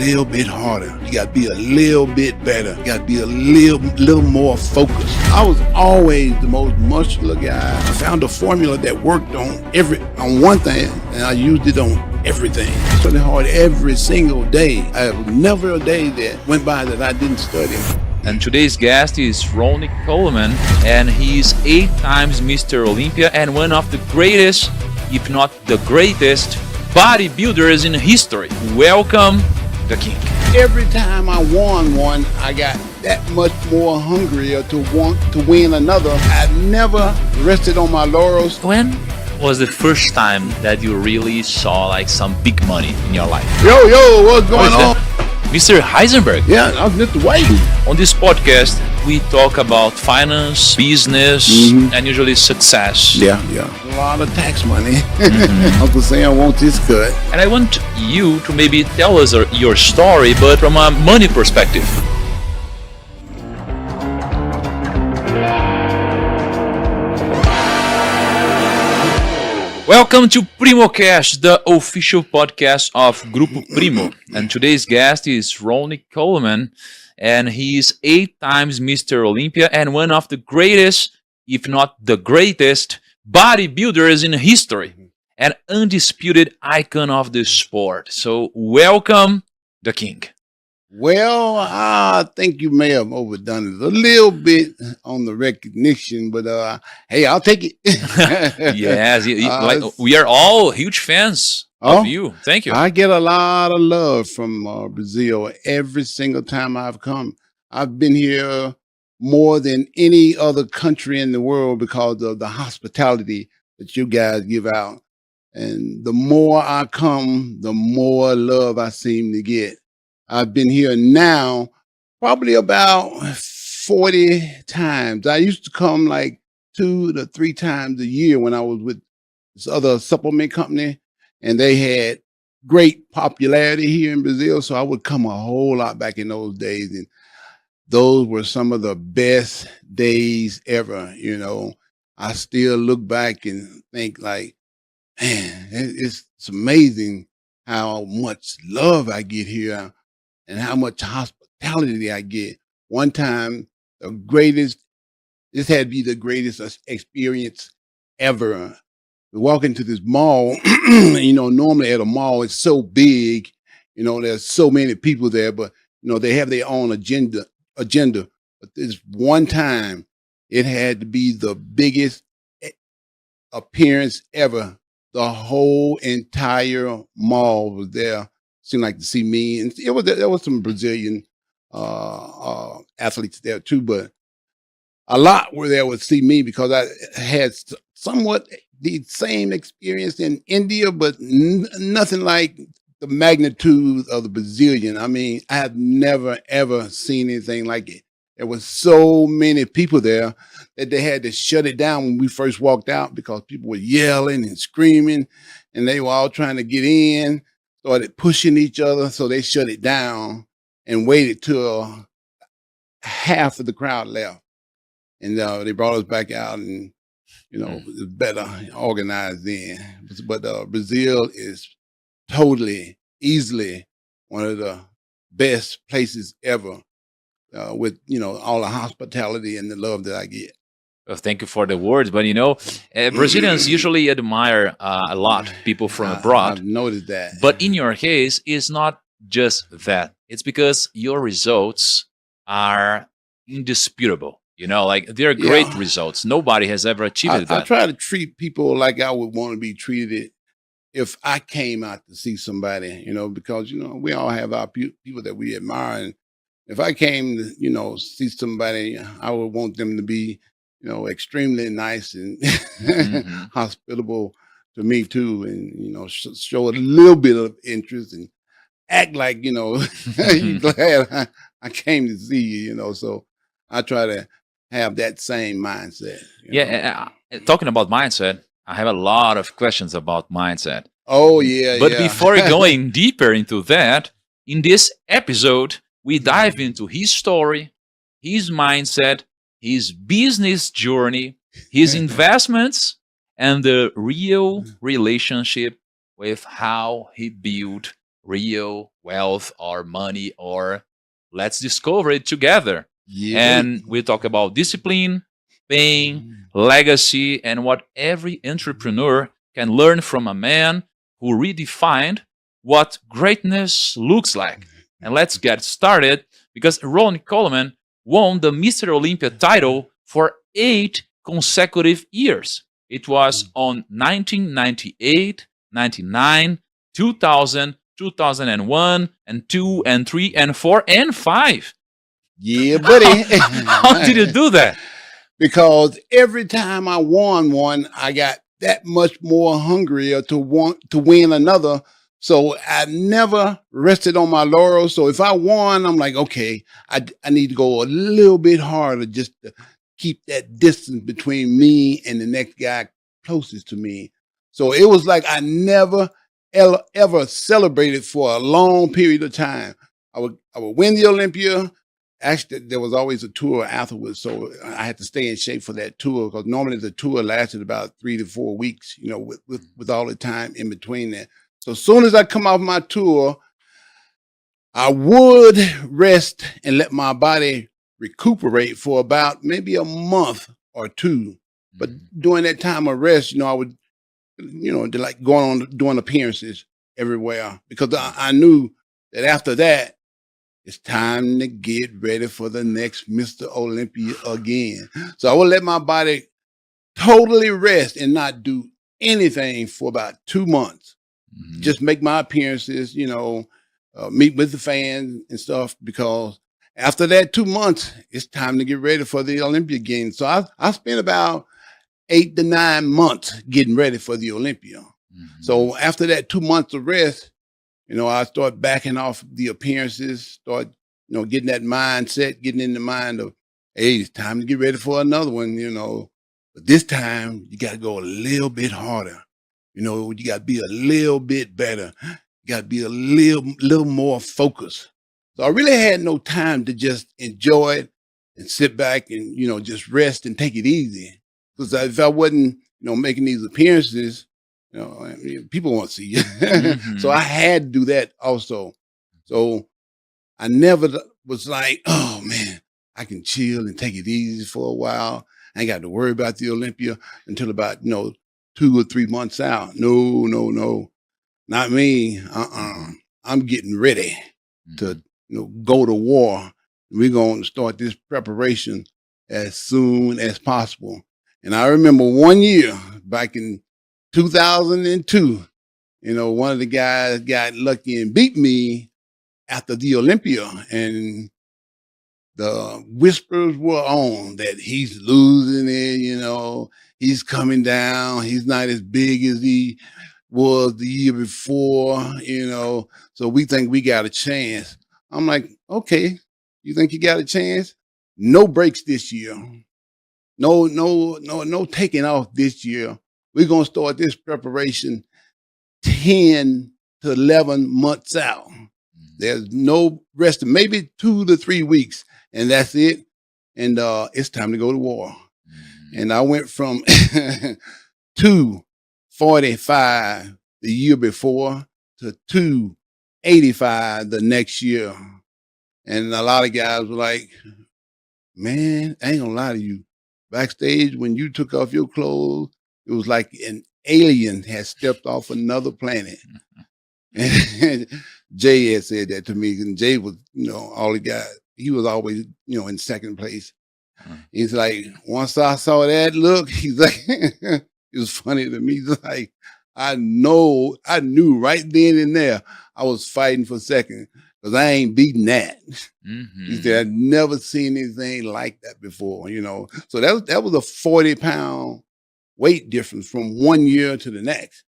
little bit harder. You got to be a little bit better. You got to be a little more focused. I was always the most muscular guy. I found a formula that worked on one thing, and I used it on everything. Studied hard every single day. I have never a day that went by that I didn't study. And today's guest is Ronnie Coleman, and he's 8 times Mr. Olympia and one of the greatest, if not the greatest, bodybuilders in history. Welcome, the King. Every time I won one, I got that much more hungrier to want to win another. I never rested on my laurels. When was the first time that you really saw like some big money in your life? Yo, what's going on? Mr. Heisenberg. Yeah, I was just waiting. On this podcast, we talk about finance, business, and usually success. Yeah. A lot of tax money. Uncle Sam wants his cut. And I want you to maybe tell us your story, but from a money perspective. Welcome to PrimoCast, the official podcast of Grupo Primo. And today's guest is Ronnie Coleman, and he's 8 times Mr. Olympia and one of the greatest, if not the greatest, bodybuilders in history. An undisputed icon of the sport. So welcome, the King. Well, I think you may have overdone it a little bit on the recognition, but hey, I'll take it. Yes, we are all huge fans of you. Thank you. I get a lot of love from Brazil every single time I've come. I've been here more than any other country in the world because of the hospitality that you guys give out. And the more I come, the more love I seem to get. I've been here now probably about 40 times. I used to come like 2 to 3 times a year when I was with this other supplement company, and they had great popularity here in Brazil. So I would come a whole lot back in those days. And those were some of the best days ever. You know, I still look back and think like, man, it's amazing how much love I get here. And how much hospitality I get. One time, this had to be the greatest experience ever. We walk into this mall, normally at a mall, it's so big, there's so many people there, but, they have their own agenda. But this one time, it had to be the biggest appearance ever. The whole entire mall was there. Seemed like to see me, and there was some Brazilian athletes there too, but a lot were there would see me because I had somewhat the same experience in India, but nothing like the magnitude of the Brazilian. I mean, I have never ever seen anything like it. There was so many people there that they had to shut it down when we first walked out because people were yelling and screaming, and they were all trying to get in. Started pushing each other, so they shut it down and waited till half of the crowd left, and they brought us back out, and it was better organized then. But Brazil is easily one of the best places ever, with all the hospitality and the love that I get. Well, thank you for the words, but Brazilians usually admire a lot people from abroad. I've noticed that. But in your case, it's not just that. It's because your results are indisputable. They're great results. Nobody has ever achieved that. I try to treat people like I would want to be treated if I came out to see somebody, because, we all have our people that we admire. And if I came to, see somebody, I would want them to be extremely nice and hospitable to me too, and show a little bit of interest and act like you're glad I came to see you. So I try to have that same mindset. Talking about mindset, I have a lot of questions about mindset. Oh yeah, but before going deeper into that, in this episode, we dive into his story, his mindset, his business journey, his investments, and the real relationship with how he built real wealth or money, or let's discover it together. Yeah, And we talk about discipline, pain, legacy, and what every entrepreneur can learn from a man who redefined what greatness looks like. And let's get started because Ronnie Coleman won the Mr. Olympia title for 8 consecutive years. It was on 1998, 99, 2000, 2001, and 2, and 3, and 4, and 5. yeah, buddy. How did you do that? Because every time I won one, I got that much more hungrier to want to win another. So I never rested on my laurels. So if I won, I'm like, okay, I need to go a little bit harder just to keep that distance between me and the next guy closest to me. So it was like I never ever celebrated for a long period of time. I would win the Olympia. Actually, there was always a tour afterwards, so I had to stay in shape for that tour because normally the tour lasted about 3 to 4 weeks, with all the time in between there. So as soon as I come off my tour, I would rest and let my body recuperate for about maybe a month or two. But during that time of rest, I would, like going on doing appearances everywhere because I knew that after that, it's time to get ready for the next Mr. Olympia again. So I would let my body totally rest and not do anything for about 2 months. Just make my appearances, meet with the fans and stuff, because after that 2 months, it's time to get ready for the Olympia Games. So I spent about 8 to 9 months getting ready for the Olympia. So after that 2 months of rest, I start backing off the appearances, start, getting that mindset, getting in the mind of, hey, it's time to get ready for another one, But this time you got to go a little bit harder. You got to be a little bit better. You got to be a little more focused. So I really had no time to just enjoy it and sit back and, just rest and take it easy. Because if I wasn't, making these appearances, people won't see you. So I had to do that also. So I never was like, oh man, I can chill and take it easy for a while. I ain't got to worry about the Olympia until about, 2 or 3 months out. No, not me. I'm getting ready to, go to war. We're going to start this preparation as soon as possible. And I remember one year back in 2002, one of the guys got lucky and beat me after the Olympia, and the whispers were on that he's losing it, he's coming down, he's not as big as he was the year before, so we think we got a chance. I'm like, okay, you think you got a chance? No breaks this year. No taking off this year. We're going to start this preparation 10 to 11 months out. There's no rest, maybe 2 to 3 weeks, and that's it. And it's time to go to war. And I went from 245 the year before to 285 the next year. And a lot of guys were like, man, I ain't gonna lie to you. Backstage, when you took off your clothes, it was like an alien had stepped off another planet. And Jay had said that to me, and Jay was, all he got. He was always, in second place. He's like, once I saw that look, he's like, it was funny to me. He's like, I knew right then and there I was fighting for second because I ain't beating that. He said, I'd never seen anything like that before, So that was a 40-pound weight difference from one year to the next.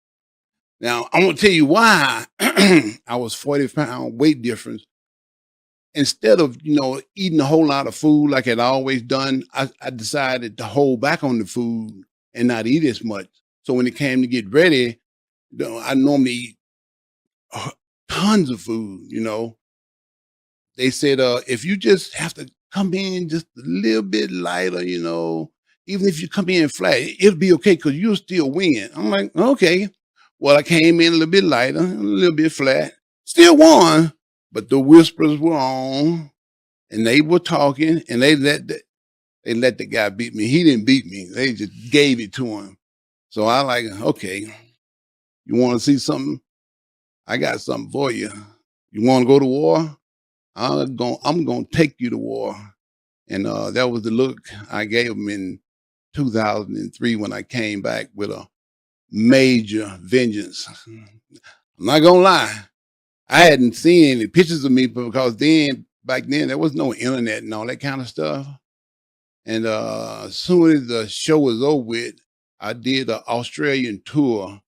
Now, I'm going to tell you why I was 40-pound weight difference. Instead of, eating a whole lot of food like I'd always done, I decided to hold back on the food and not eat as much. So when it came to get ready, I normally eat tons of food, They said, if you just have to come in just a little bit lighter, even if you come in flat, it'll be okay because you'll still win. I'm like, okay. Well, I came in a little bit lighter, a little bit flat, Still won, but the whispers were on, and they were talking, and they let the guy beat me. He didn't beat me. They just gave it to him. So I like, okay, you want to see something? I got something for you. You want to go to war? I'm gonna take you to war. And that was the look I gave him in 2003 when I came back with a major vengeance. I'm not gonna lie. I hadn't seen any pictures of me because back then there was no internet and all that kind of stuff. And as soon as the show was over with, I did an Australian tour.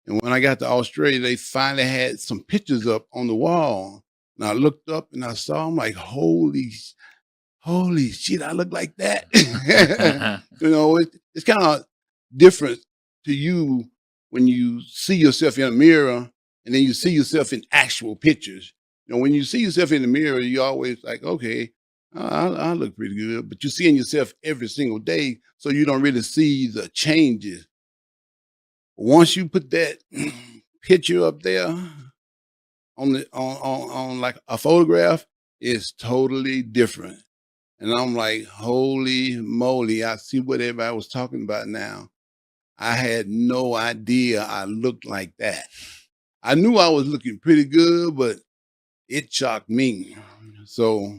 And when I got to Australia, they finally had some pictures up on the wall. And I looked up and I saw them like, holy shit, I look like that. You know, it's kind of different to you when you see yourself in a mirror and then you see yourself in actual pictures. You know, when you see yourself in the mirror, you always like, okay, I look pretty good. But you're seeing yourself every single day, so you don't really see the changes. Once you put that picture up there on like a photograph, it's totally different. And I'm like, holy moly, I see what everybody was talking about now. I had no idea I looked like that. I knew I was looking pretty good, but it shocked me. So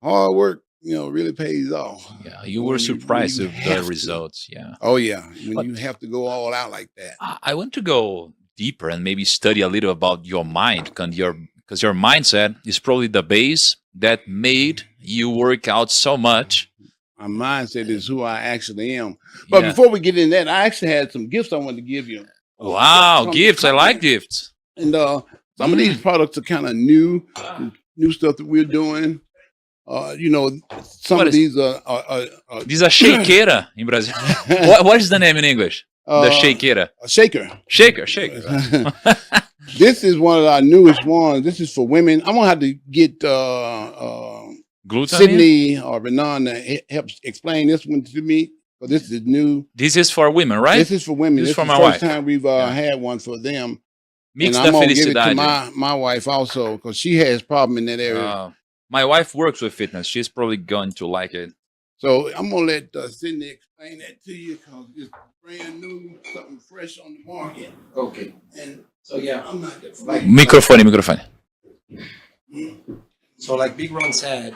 hard work, you know, really pays off. Yeah, you were When surprised you with the have to. results. Yeah. Oh yeah, when But you have to go all out like that. I want to go deeper and maybe study a little about your mind, because your mindset is probably the base that made you work out so much. My mindset is who I actually am. But Yeah. before we get in that, I actually had some gifts I wanted to give you. Wow, Some- gifts. I like gifts. And some of these products are kind of new stuff that we're doing. You know, some What of is- these are This is a shakeira in Brazil. What is the name in English? The shakeira. a shaker. Shaker. This is one of our newest ones. This is for women. I'm gonna have to get Glutamine. Sydney or Renan to help explain this one to me. But this is new. This is for women, right? This is for women. This is This for is my the first wife. time we've Yeah. had one for them. Mix and da I'm gonna give it to felicidade. my wife also because she has problem in that area. My wife works with fitness. She's probably going to like it. So I'm gonna let Sydney explain that to you because it's brand new, something fresh on the market. Okay. And So yeah. I'm not like Microphone. So like Big Ron said,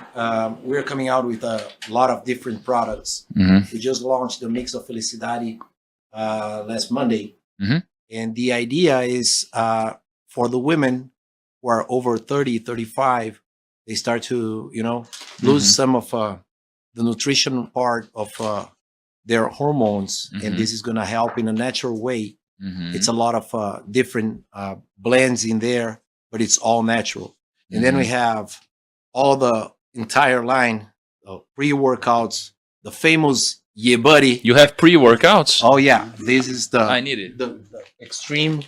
we're coming out with a lot of different products. Mhm. We just launched the Mix of Felicidade last Monday. Mhm. And the idea is for the women who are over 30, 35, they start to, lose some of the nutrition part of their hormones. Mhm. And this is going to help in a natural way. Mhm. It's a lot of different blends in there, but it's all natural. And then we have all the entire line of pre-workouts, the famous Yeah Buddy. You have pre-workouts. Oh yeah, this is I need it. the extreme.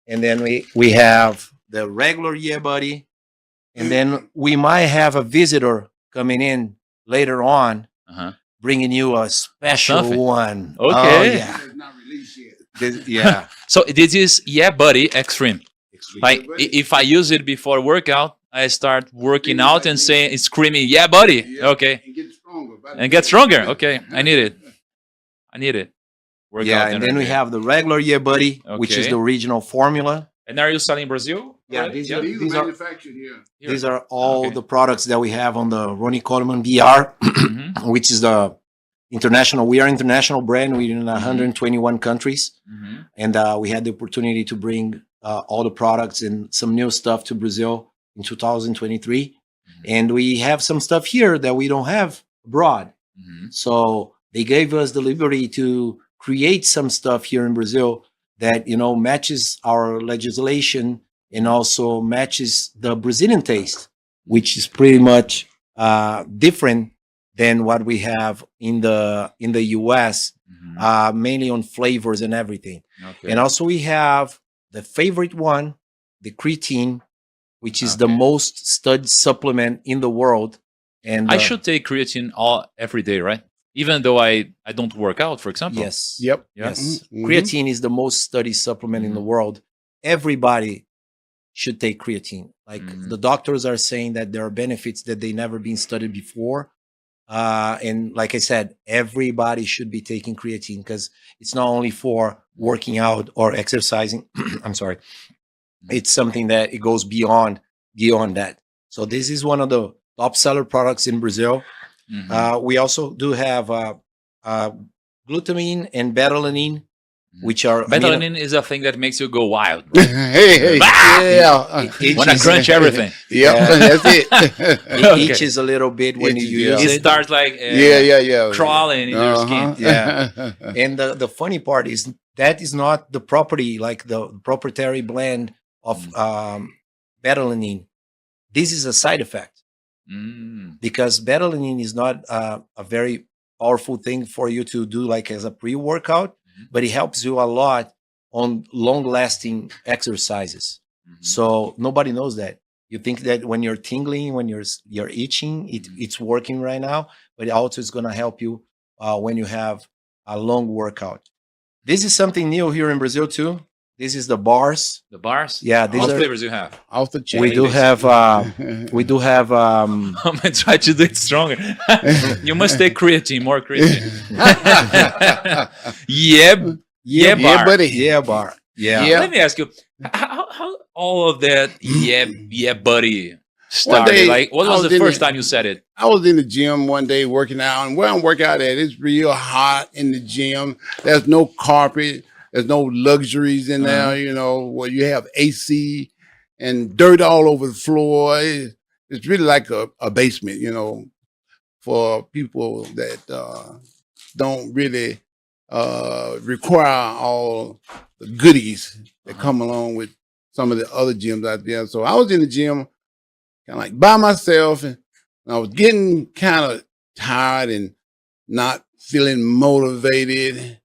And then we have the regular Yeah Buddy. And then we might have a visitor coming in later on, Uh-huh. bringing you a special Something. one. Okay. Oh, yeah. it's not released yet. Yeah. So this is Yeah Buddy Extreme. Extreme. Like if I use it before workout, I start working out and saying, screaming, "Yeah, buddy!" Yeah. Okay, And get stronger. by the and get way. stronger. Okay, I need it. Workout. Yeah, and then we energy. have the regular Yeah Buddy, which is Okay. the original formula. And are you selling in Brazil? Yeah, already? these are- These are manufactured here. Here. These are all Okay. the products that we have on the Ronnie Coleman VR, Mhm, which is the international. We are international brand. We're in 121 countries, mhm. and we had the opportunity to bring all the products and some new stuff to Brazil in 2023. And we have some stuff here that we don't have abroad. Mhm. So they gave us the liberty to create some stuff here in Brazil that matches our legislation and also matches the Brazilian taste, which is pretty much different than what we have in the US, Mhm. mainly on flavors and everything. Okay. And also we have the favorite one, the creatine, which is the Okay. most studied supplement in the world. And I should take creatine every day, right? Even though I don't work out, for example. yes. Yep. Yeah. Yes. Mhm. Creatine is the most studied supplement in the world. Everybody should take creatine. Like Mhm. the doctors are saying that there are benefits that they never been studied before. And like I said, everybody should be taking creatine because it's not only for working out or exercising. I'm sorry. It's something that it goes beyond that. So this is one of the top seller products in Brazil. Mhm. We also do have glutamine and betalanine, which are Betalanine is a thing that makes you go wild. Bro. Hey, Ah! yeah. Each Wanna is- crunch everything. Yep, Yeah. that's it. Okay. Each is a little bit when Each you is- use It it. starts like Yeah. crawling in your skin. Yeah. And the funny part is that is not the property, like the proprietary blend of betalanine. This is a side effect Mm. because betalanine is not a very powerful thing for you to do like as a pre-workout, Mhm. but it helps you a lot on long-lasting exercises. Mhm. So nobody knows that. You think that when you're tingling, when you're itching, it's working right now, but also it's going to help you when you have a long workout. This is something new here in Brazil too. This is the bars. The bars? Yeah, these What are. flavors you have? Off the chain. We do have. We do have. I'm gonna try to do it stronger. You must take creatine, more creatine. Yeah, yeah, bar. buddy. Yeah, bar. Yeah. Yeah. Let me ask you, how all of that yeah buddy started? day, Like, what I was was the in first the- time you said it? I was in the gym one day working out, and where I'm working out at, it's real hot in the gym. There's no carpet, there's no luxuries in there, you know, where you have AC and dirt all over the floor. It's really like a basement, you know, for people that don't really require all the goodies that come along with some of the other gyms out there. So I was in the gym kind of like by myself, and I was getting kind of tired and not feeling motivated.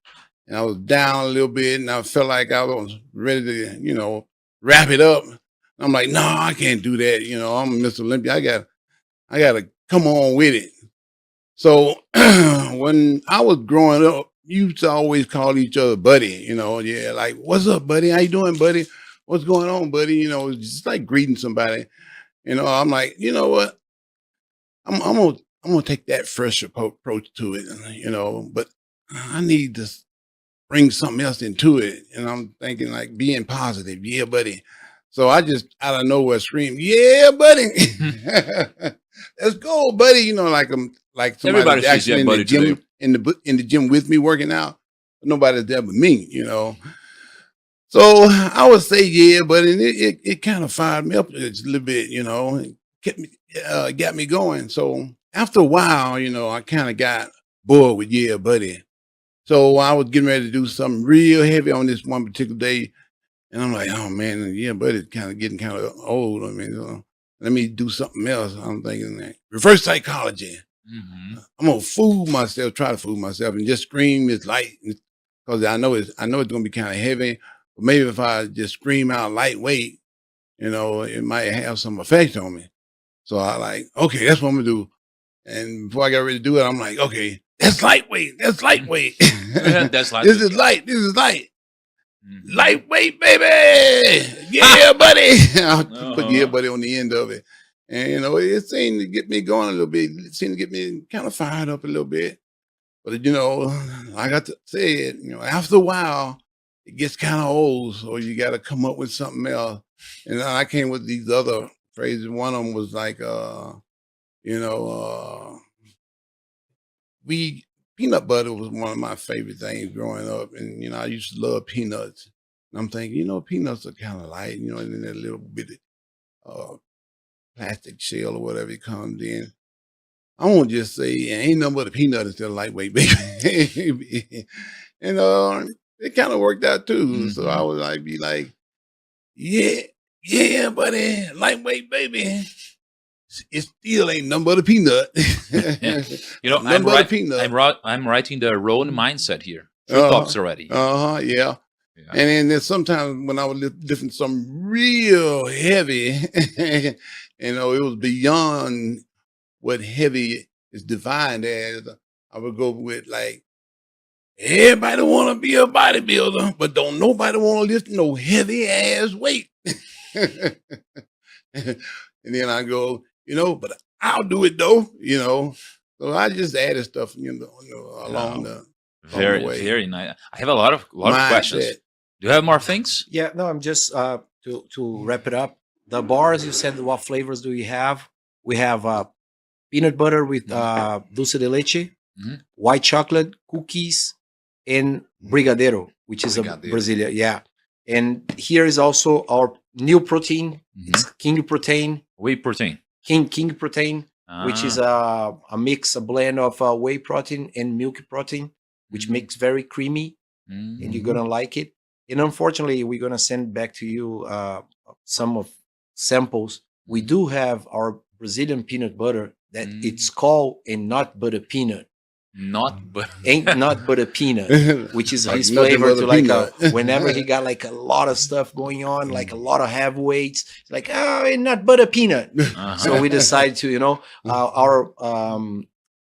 And I was down a little bit, and I felt like I was ready to, you know, wrap it up. I'm like, no, I can't do that. You know, I'm Mr. Olympia. I got to come on with it. So when I was growing up, you used to always call each other buddy, you know, yeah, like, what's up, buddy? How you doing, buddy? What's going on, buddy? You know, it's just like greeting somebody. You know, I'm like, you know what? I'm gonna take that fresh approach to it, you know, but I need to bring something else into it. And I'm thinking like being positive, yeah, buddy. So I just out of nowhere scream, yeah, buddy. Let's go, buddy. You know, like somebody Everybody says, actually "Yeah, in buddy," the gym today. in the gym with me working out. Nobody's there but me, you know. So I would say, yeah, but it kind of fired me up just a little bit, you know, and kept me, got me going. So after a while, you know, I kind of got bored with yeah, buddy. So I was getting ready to do something real heavy on this one particular day, and I'm like, oh man, yeah, buddy's kind of getting kind of old. I mean, let me do something else. I'm thinking like reverse psychology. Mhm. I'm gonna try to fool myself, and just scream it's light because I know it's gonna be kind of heavy. But maybe if I just scream out lightweight, you know, it might have some effect on me. So I like, okay, that's what I'm gonna do. And before I got ready to do it, I'm like, okay, that's lightweight. That's lightweight. That's like This is light. This is light. Mhm. Lightweight, baby. Yeah, buddy. I'll put yeah, Uh-huh. buddy on the end of it. And, you know, it seemed to get me going a little bit. It seemed to get me kind of fired up a little bit. But, you know, I got to say it, you know, after a while, it gets kind of old. So you got to come up with something else. And I came with these other phrases. One of them was like, you know, peanut butter was one of my favorite things growing up. And, you know, I used to love peanuts. And I'm thinking, you know, peanuts are kind of light, you know, and then that little bit of plastic shell or whatever it comes in. I won't just say ain't nothing but a peanut instead of lightweight, baby. And it kind of worked out too. So I would like be like, yeah, buddy, lightweight, baby. It still ain't nothing but a peanut. You know, Nothing but a peanut. I'm writing the Rowan mindset here. Three Uh-huh. cups already. Yeah. Yeah. And then there's sometimes when I was lifting something real heavy, you know, it was beyond what heavy is defined as. I would go with like, everybody want to be a bodybuilder, but don't nobody want to lift no heavy ass weight. and then I go, but I'll do it though, So I just added stuff, along the Very, way. very nice. I have a lot of questions. Mindset. Do you have more things? Yeah, no, I'm just to wrap it up. The bars, you said, what flavors do we have? We have peanut butter with dulce de leche, Mhm. white chocolate, cookies, and brigadeiro, which is a Brigadeiro. Brazilian. Yeah, and here is also our new protein. It's King Protein, Whey protein. King Protein, which is Ah, a mix, a blend of whey protein and milk protein, which makes very creamy, mm. and you're gonna like it. And unfortunately, we're gonna send back to you some of samples. We do have our Brazilian peanut butter that it's called a nut butter peanut, Not, but ain't nut butter peanut, which is Like his nothing flavor but to a like peanut. whenever he got like a lot of stuff going on, like a lot of heavyweights, it's like ain't nut butter peanut. uh-huh. So we decided to, our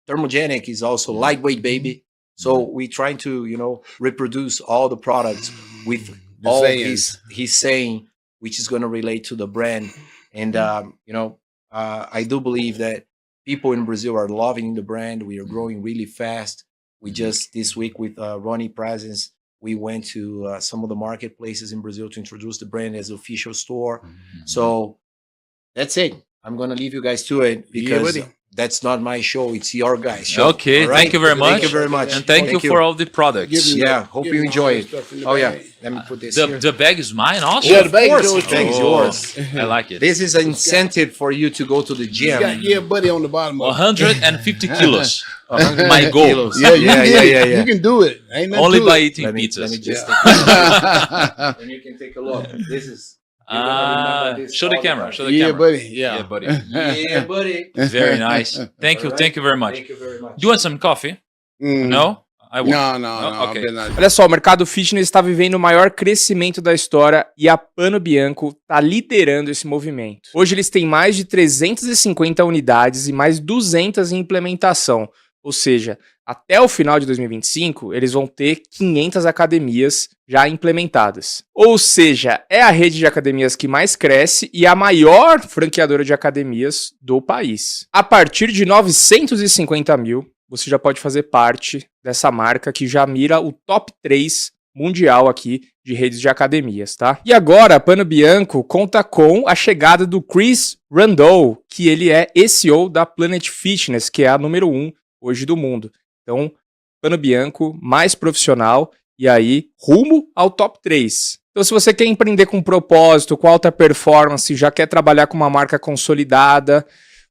thermogenic is also lightweight, baby. So we trying to, reproduce all the products with The all sayings. he's saying, which is going to relate to the brand. And I do believe that people in Brazil are loving the brand. We are growing really fast. We just this week with Ronnie presence, we went to some of the marketplaces in Brazil to introduce the brand as official store. So that's it. I'm gonna leave you guys to it because buddy. that's not my show. It's your guys' show. Okay, All right? thank you very much. Thank you very much. And thank you for all the products. Give me Yeah, that- hope give you me enjoy all it. that stuff in the Oh yeah, bag. let me put this here. The bag is mine also? Yeah, the bag course, is yours. the bag is too. yours. I like it. This is an incentive for you to go to the You gym. got yeah, buddy, on the bottom of it. 150 kilos. 100 My goal. kilos. Yeah, you yeah, can yeah, get it. yeah, yeah. You can do it. Ain't nothing Only to by it. eating Let me pizzas. just Yeah. and you can take a look. This is. you're gonna remember this Show the all camera. time. Show the Yeah, camera. buddy. Yeah, Yeah. buddy. Yeah, buddy. Very nice. Thank you. All right. Thank you very much. Thank you very much. Do you want some coffee? Mm. No? I won't. No, No? no. Okay. I've been not- Olha só, o mercado fitness está vivendo o maior crescimento da história e a Pano Bianco está liderando esse movimento. Hoje eles têm mais de 350 unidades e mais 200 em implementação. Ou seja, até o final de 2025, eles vão ter 500 academias já implementadas. Ou seja, é a rede de academias que mais cresce e a maior franqueadora de academias do país. A partir de 950 mil, você já pode fazer parte dessa marca que já mira o top 3 mundial aqui de redes de academias, tá? E agora a Pano Bianco conta com a chegada do Chris Randall, que ele é SEO da Planet Fitness, que é a número 1 hoje do mundo. Então, Pano Bianco, mais profissional, e aí rumo ao top 3. Então, se você quer empreender com propósito, com alta performance, já quer trabalhar com uma marca consolidada,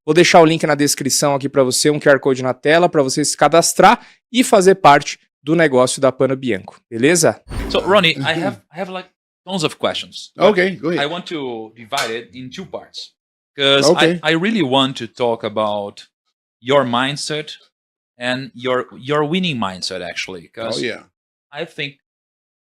vou deixar o link na descrição aqui para você, um QR Code na tela, para você se cadastrar e fazer parte do negócio da Pano Bianco, beleza? So, Ronnie, I have like tons of questions. Okay, go I ahead. want to divide it in 2 parts because Okay. I really want to talk about your mindset and your winning mindset actually, Oh because yeah. I think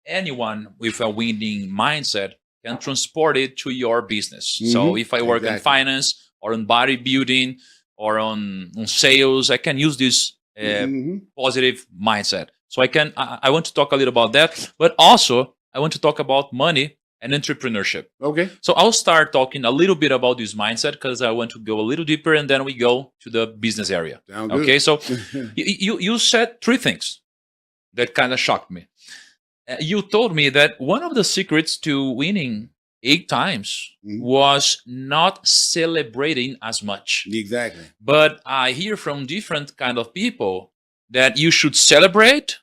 anyone with a winning mindset can transport it to your business. So Mhm, if I work in exactly. finance or on bodybuilding or on sales, I can use this Mhm. positive mindset. So I want to talk a little about that, but also I want to talk about money and entrepreneurship. Okay. So I'll start talking a little bit about this mindset because I want to go a little deeper and then we go to the business area. Sound good. Okay, so you said 3 things that kind of shocked me. You told me that one of the secrets to winning 8 times Mhm. was not celebrating as much. Exactly. But I hear from different kind of people that you should celebrate,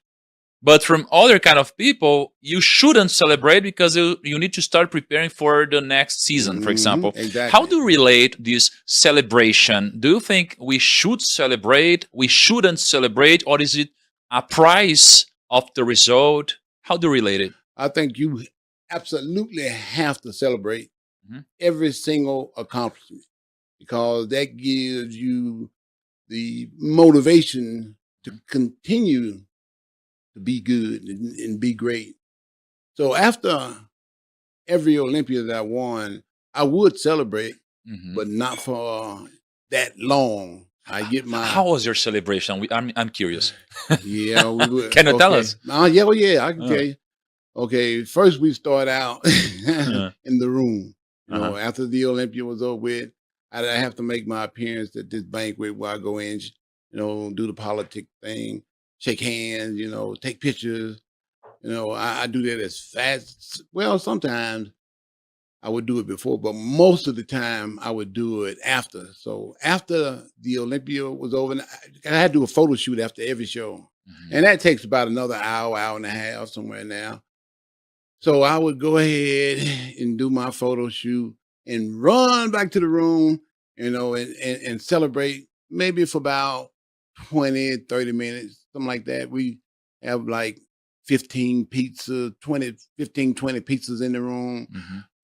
but from other kind of people you shouldn't celebrate because you need to start preparing for the next season, for Mhm, example. Exactly. How do you relate this celebration? Do you think we should celebrate, we shouldn't celebrate, or is it a price of the result? How do you relate it? I think you absolutely have to celebrate Mhm. every single accomplishment because that gives you the motivation to continue to be good and be great. So after every Olympia that I won, I would celebrate, Mhm. but not for that long. I get my How was your celebration? I'm curious. yeah. We would, Can you tell us? Yeah, well, yeah, I can Uh. tell you. Okay, first we start out Yeah. in the room. You know, after the Olympia was over with, I have to make my appearance at this banquet where I go in, you know, do the politic thing, shake hands, you know, take pictures. You know, I do that as fast. Well, sometimes I would do it before, but most of the time I would do it after. So after the Olympia was over, and I had to do a photo shoot after every show. And that takes about another hour, hour and a half, somewhere now. So I would go ahead and do my photo shoot and run back to the room, you know, and celebrate maybe for about 20, 30 minutes, something like that. We have like 15 pizzas, 20 pizzas in the room,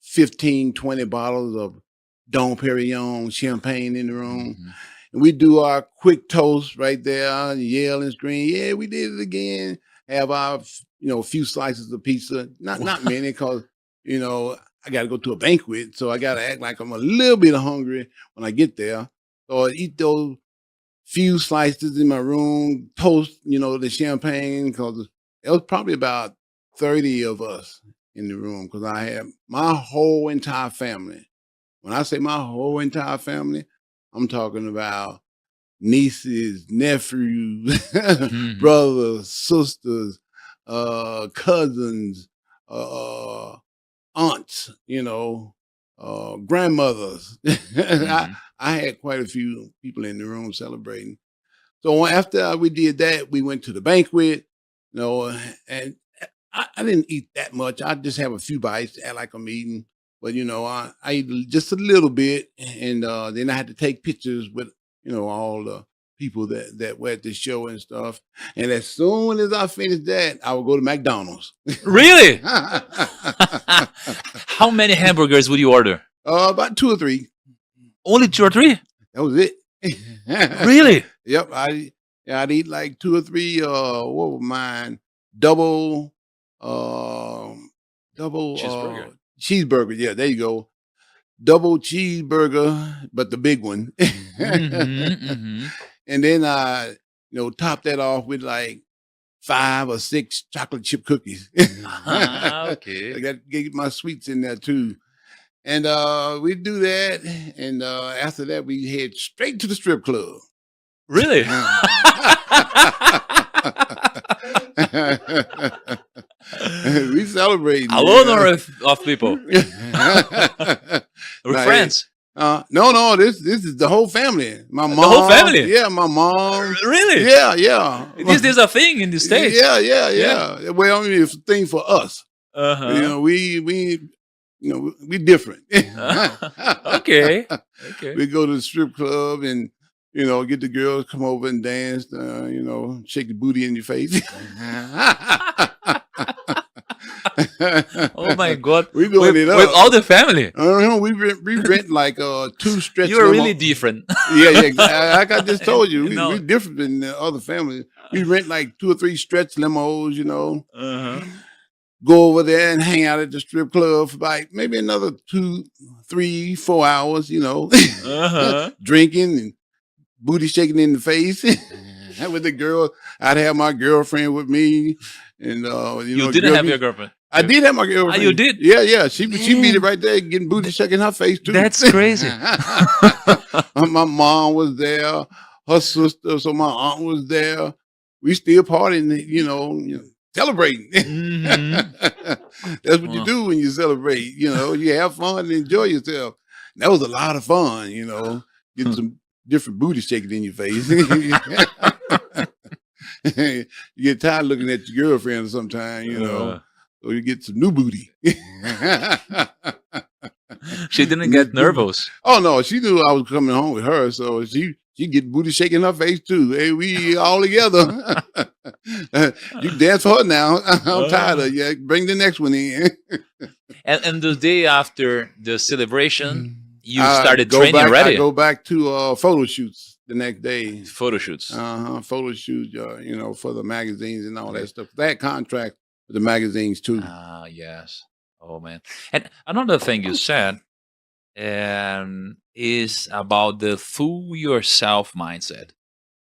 15, 20 bottles of Dom Perignon champagne in the room. And we do our quick toast right there, yell and scream, yeah, we did it again. Have our, you know, a few slices of pizza, not many, because, you know, I got to go to a banquet, so I got to act like I'm a little bit hungry when I get there. So I eat those few slices in my room, toast, you know, the champagne, because it was probably about 30 of us in the room, because I had my whole entire family. When I say my whole entire family, I'm talking about nieces, nephews, brothers, sisters, cousins, aunts, you know, grandmothers. I had quite a few people in the room celebrating. So after we did that, we went to the banquet, you know, and I didn't eat that much. I just have a few bites, act like I'm eating. But, you know, I ate just a little bit, and then I had to take pictures with, you know, all the people that were at the show and stuff. And as soon as I finished that, I would go to McDonald's. Really? How many hamburgers would you order? About 2 or 3. Only 2 or 3? That was it. Really? Yep. I'd eat like 2 or 3. What was mine? Double Cheeseburger. Cheeseburger. Yeah, there you go. Double cheeseburger, but the big one. And then I, you know, top that off with like 5 or 6 chocolate chip cookies. Okay. I got to get my sweets in there too. And we do that. And after that, we head straight to the strip club. Really? We celebrate. Alone or of people? With friends? No. This is the whole family. My mom. The whole family? Yeah, my mom. Really? Yeah. This is a thing in the States. Yeah. Well, I mean, it's a thing for us. You know, we different. Okay. We go to the strip club and, you know, get the girls come over and dance, you know, shake the booty in your face. Oh my God. We doing it up. With all the family. We rent like 2 stretch. You're really different. Yeah. Like I just told you, No. we're different than the other families. We rent like 2 or 3 stretch limos, you know. Go over there and hang out at the strip club for like maybe another 2, 3, 4 hours, you know. Drinking and booty shaking in the face. With the girl, I'd have my girlfriend with me, and You didn't have your girlfriend. I did have my girlfriend. You did? Yeah. She beat it right there, getting booty shaking her face too. That's crazy. My mom was there, her sister, so my aunt was there. We still partying, you know, celebrating. That's what you do when you celebrate. You know, you have fun and enjoy yourself. That was a lot of fun, you know, getting some different booty shaking in your face. You get tired looking at your girlfriend sometime, you know, so you get some new booty. She didn't get nervous. Oh no, she knew I was coming home with her, so she get booty shaking her face too. Hey, we all together. You can dance for her now. I'm tired of you. Bring the next one in. And the day after the celebration, you started training already? I go back to photo shoots the next day. Photo shoots. Photo shoots, you know, for the magazines and all that stuff. That contract with the magazines too. Yes. Oh man. And another thing you said is about the fool yourself mindset.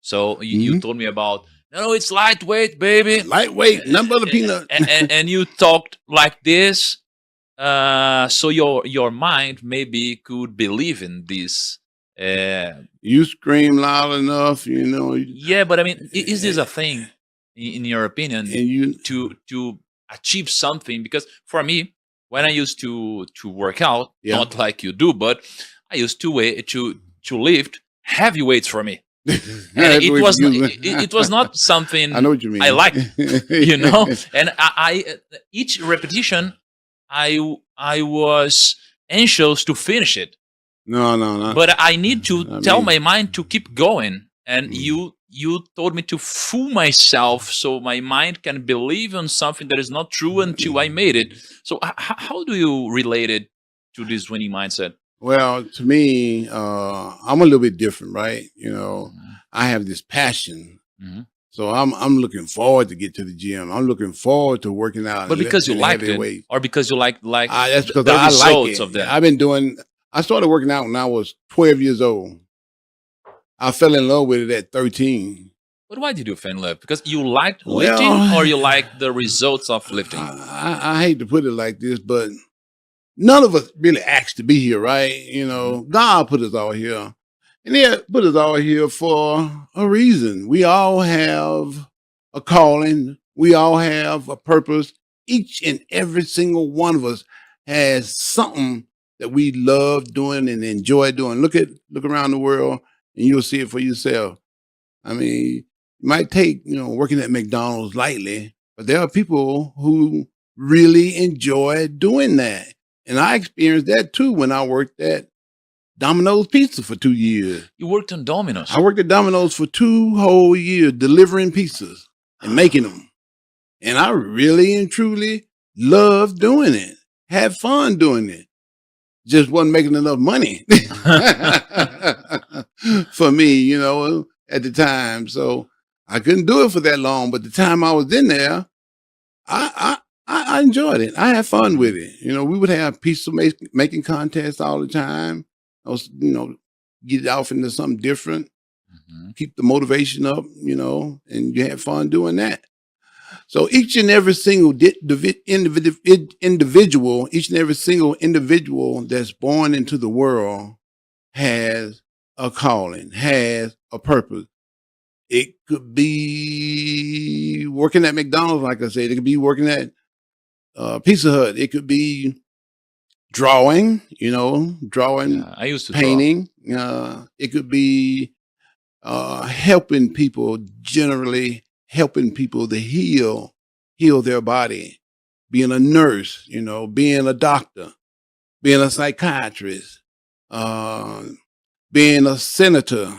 So you told me about, no, it's lightweight, baby. Lightweight, none but a peanut. and you talked like this so your mind maybe could believe in this. You scream loud enough, you know, Yeah, but I mean, is this a thing, in your opinion, and you to achieve something? Because for me, when I used to work out, Yeah. not like you do, but I used to lift heavy weights for me. And That's it what was you- it was not something I know what you mean. I like, you know. And I each repetition, I was anxious to finish it, No. but I need to I tell mean- my mind to keep going. And Mm. you told me to fool myself so my mind can believe on something that is not true until I made it. So how do you relate it to this winning mindset? Well, to me, I'm a little bit different, right? You know, I have this passion. Mhm. So I'm looking forward to get to the gym. I'm looking forward to working out. But and because you lifting liked heavy it, weights. or because you like That's because the I like results it. of that. I've been doing. I started working out when I was 12 years old. I fell in love with it at 13. But why did you fall in love? Because you liked Well- lifting, or you liked the results of lifting? I hate to put it like this, but none of us really asked to be here, right? You know, God put us all here. And He put us all here for a reason. We all have a calling. We all have a purpose. Each and every single one of us has something that we love doing and enjoy doing. Look around the world and you'll see it for yourself. I mean, you might take, working at McDonald's lightly, but there are people who really enjoy doing that. And I experienced that too when I worked at Domino's Pizza for 2 years. You worked on Domino's. I worked at Domino's for 2 whole years delivering pizzas and making them. And I really and truly loved doing it. Had fun doing it. Just wasn't making enough money for me, at the time. So I couldn't do it for that long. But the time I was in there, I enjoyed it. I had fun with it. We would have pizza making contests all the time. I was, get it off into something different, keep the motivation up, and you had fun doing that. So each and every single individual, each and every single individual that's born into the world has a calling, has a purpose. It could be working at McDonald's, like I said. It could be working at Pizza Hut. It could be drawing, drawing, Yeah, I used to draw. painting. It could be helping people, generally helping people to heal their body, being a nurse, being a doctor, being a psychiatrist, being a senator,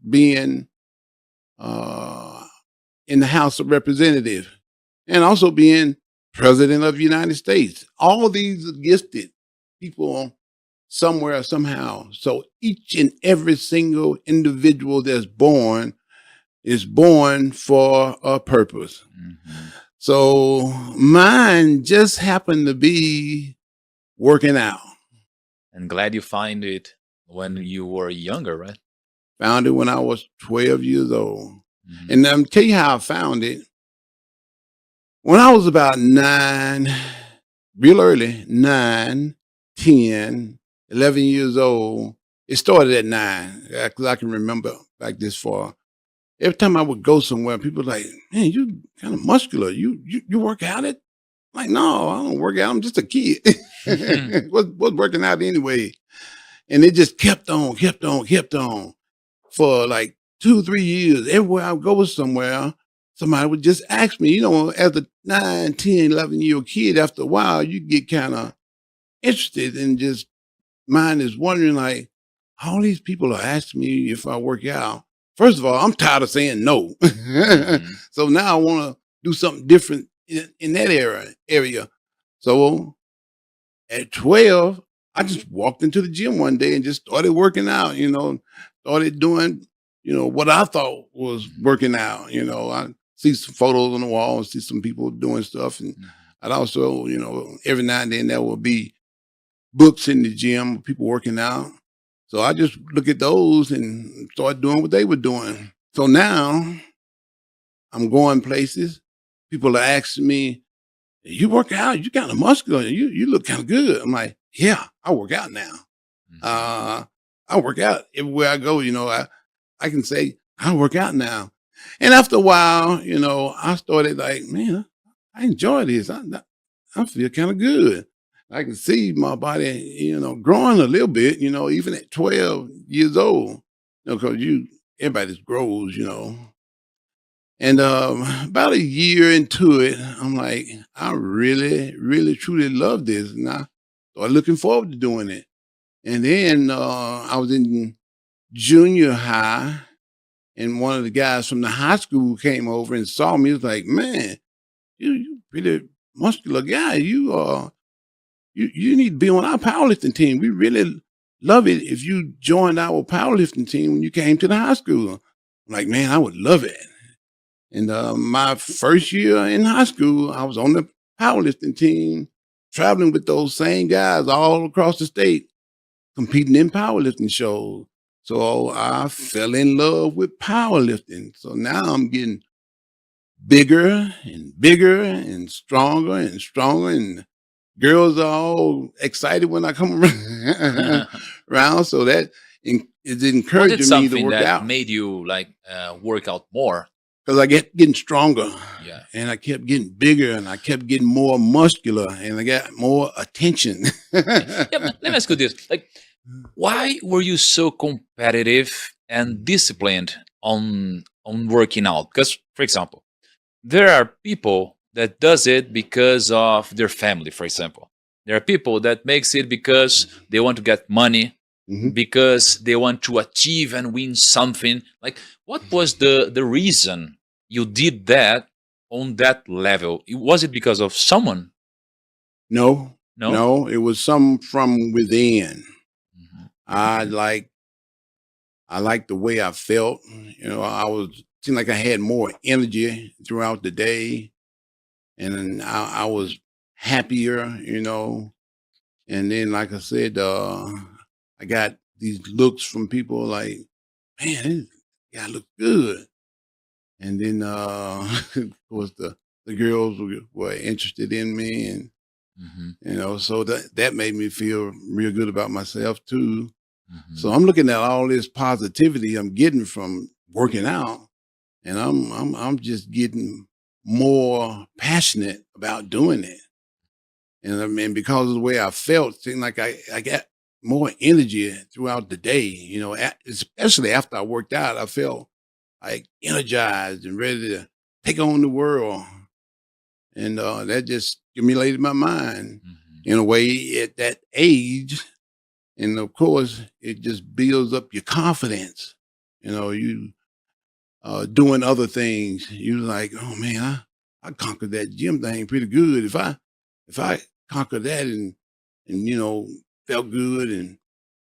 being in the House of Representatives, and also being President of the United States. All these are gifted people somewhere, somehow. So each and every single individual that's born is born for a purpose. Mhm. So mine just happened to be working out. And glad you find it when you were younger, right? Found it when I was 12 years old. Mhm. And I'm tell you how I found it. When I was about 9, real early, 9, 10, 11 years old, it started at 9, because I can remember back this far. Every time I would go somewhere, people were like, man, you kind of muscular. You work out it? I'm like, no, I don't work out. I'm just a kid. What's working out anyway? And it just kept on for like 2, 3 years. Everywhere I go somewhere, somebody would just ask me, as a 9, 10, 11-year-old kid, after a while, you get kind of interested and just mind is wondering, like, all these people are asking me if I work out. First of all, I'm tired of saying no. Mhm. So now I want to do something different in that area. So at 12, I just walked into the gym one day and just started working out, started doing, what I thought was working out. I see some photos on the wall and see some people doing stuff. And I'd also, every now and then there will be books in the gym, people working out. So I just look at those and start doing what they were doing. So now I'm going places. People are asking me, you work out, you kind of muscular, you look kind of good. I'm like, yeah, I work out now. I work out everywhere I go. I can say I work out now. And after a while, I started like, man, I enjoy this. I feel kind of good. I can see my body, growing a little bit, even at 12 years old, because everybody just grows. And about a year into it, I'm like, I really, really, truly love this. And I started looking forward to doing it. And then I was in junior high, and one of the guys from the high school came over and saw me. He was like, man, you pretty muscular guy. You need to be on our powerlifting team. We really love it if you joined our powerlifting team when you came to the high school. I'm like, man, I would love it. And my first year in high school, I was on the powerlifting team, traveling with those same guys all across the state, competing in powerlifting shows. So I fell in love with powerlifting. So now I'm getting bigger and stronger, and girls are all excited when I come around. So that is Was it encouraging me to something work that out, made you like work out more? because I getting stronger, Yeah. and I kept getting bigger, and I kept getting more muscular, and I got more attention. Yeah, but let me ask you this: like, why were you so competitive and disciplined on working out? Because, for example, there are people that does it because of their family. For example, there are people that makes it because they want to get money, Mhm. because they want to achieve and win something. Like, what was the reason you did that on that level? Was it because of someone? No, No. no, it was some from within. Mhm. I like the way I felt. Seemed like I had more energy throughout the day, and then I was happier. And then, like I said, I got these looks from people like, man, this guy look good. And then, of course, the girls were interested in me, and Mhm. so that made me feel real good about myself too. So Mhm. I'm looking at all this positivity I'm getting from working out, and I'm just getting more passionate about doing it. And I mean, because of the way I felt, it seemed like I got more energy throughout the day. Especially after I worked out, I felt like energized and ready to take on the world, and that just stimulated my mind Mhm. in a way at that age. And of course, it just builds up your confidence. You doing other things. You like, oh man, I conquered that gym thing pretty good. If I conquered that and felt good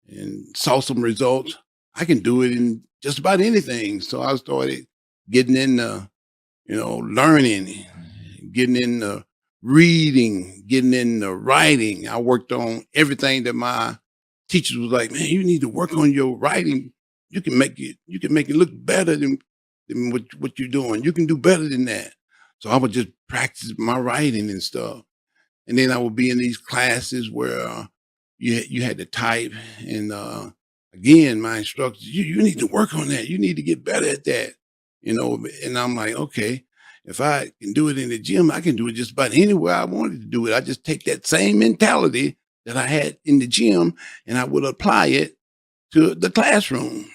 and saw some results, I can do it in just about anything. So I started getting into learning, getting into reading, getting into writing. I worked on everything that my teachers was like, man, you need to work on your writing. You can make it look better than what you're doing. You can do better than that. So I would just practice my writing and stuff. And then I would be in these classes where you had to type, and again, my instructors, you need to work on that. You need to get better at that. And I'm like, okay, if I can do it in the gym, I can do it just about anywhere I wanted to do it. I just take that same mentality that I had in the gym, and I would apply it to the classroom.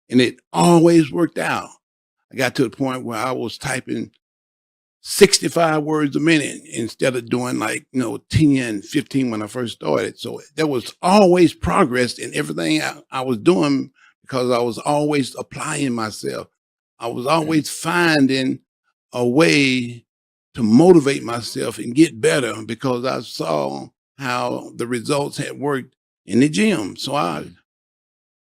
And it always worked out. I got to the point where I was typing 65 words a minute instead of doing 10, 15 when I first started. So there was always progress in everything I was doing, because I was always applying myself. I was always finding a way to motivate myself and get better, because I saw how the results had worked in the gym. So I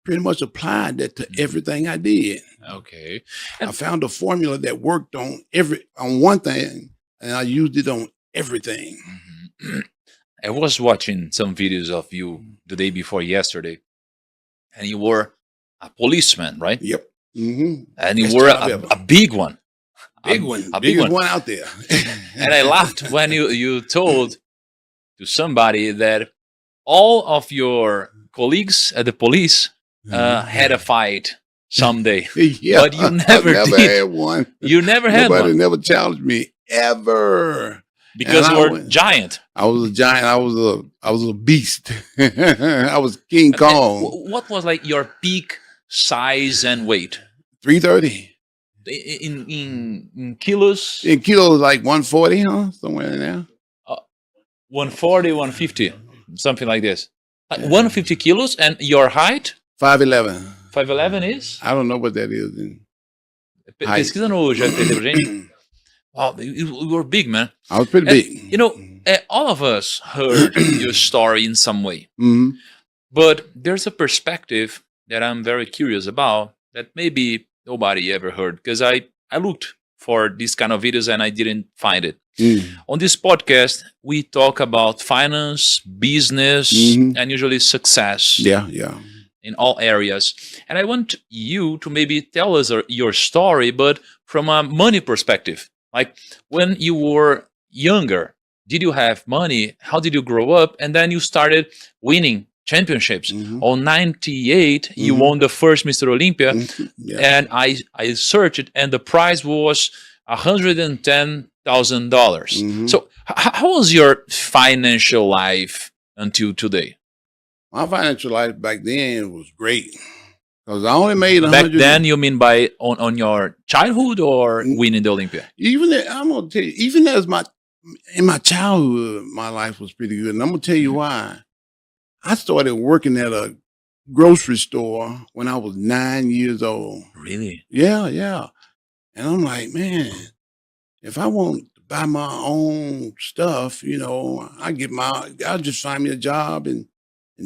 pretty much applied that to everything I did. Okay. I found a formula that worked on one thing, and I used it on everything. Mhm. I was watching some videos of you the day before yesterday, and you were a policeman, right? Yep. Mm-hmm. And you Best were job ever. a big one. Big one. A big Biggest one. one out there. And I laughed when you told to somebody that all of your colleagues at the police had a fight someday. Yeah, But you never I never did. had one. You never had Nobody one never challenged me ever. because and you I were went- giant. I was a giant. I was a beast. I was King And Kong. what was like your peak size and weight 330 in kilos? in kilos, like 140, huh? Somewhere in there. 140, 150, something like this. Like 150 kilos, and your height 5'11". 5'11 is? I don't know what that is. Height. Pesquisa no GFT pra gente. Wow, you were big, man. I was pretty And, big. you know, all of us heard your story in some way, Mhm. but there's a perspective that I'm very curious about that maybe nobody ever heard, because I looked for these kind of videos and I didn't find it. Mm. On this podcast, we talk about finance, business, Mhm. and usually success Yeah. in all areas. And I want you to maybe tell us your story, but from a money perspective. Like when you were younger, did you have money? How did you grow up? And then you started winning championships. Mhm. On 98, you Mhm. won the first Mr. Olympia. Mhm. Yeah. And I searched it, and the prize was $110,000. Mhm. So how was your financial life until today? My financial life back then was great because I only made Back 100. then, you mean by on your childhood or winning the Olympia? I'm gonna tell you, even as in my childhood, my life was pretty good, and I'm gonna tell you why. I started working at a grocery store when I was 9 years old. Really? Yeah. And I'm like, man, if I want to buy my own stuff, I'll just find me a job and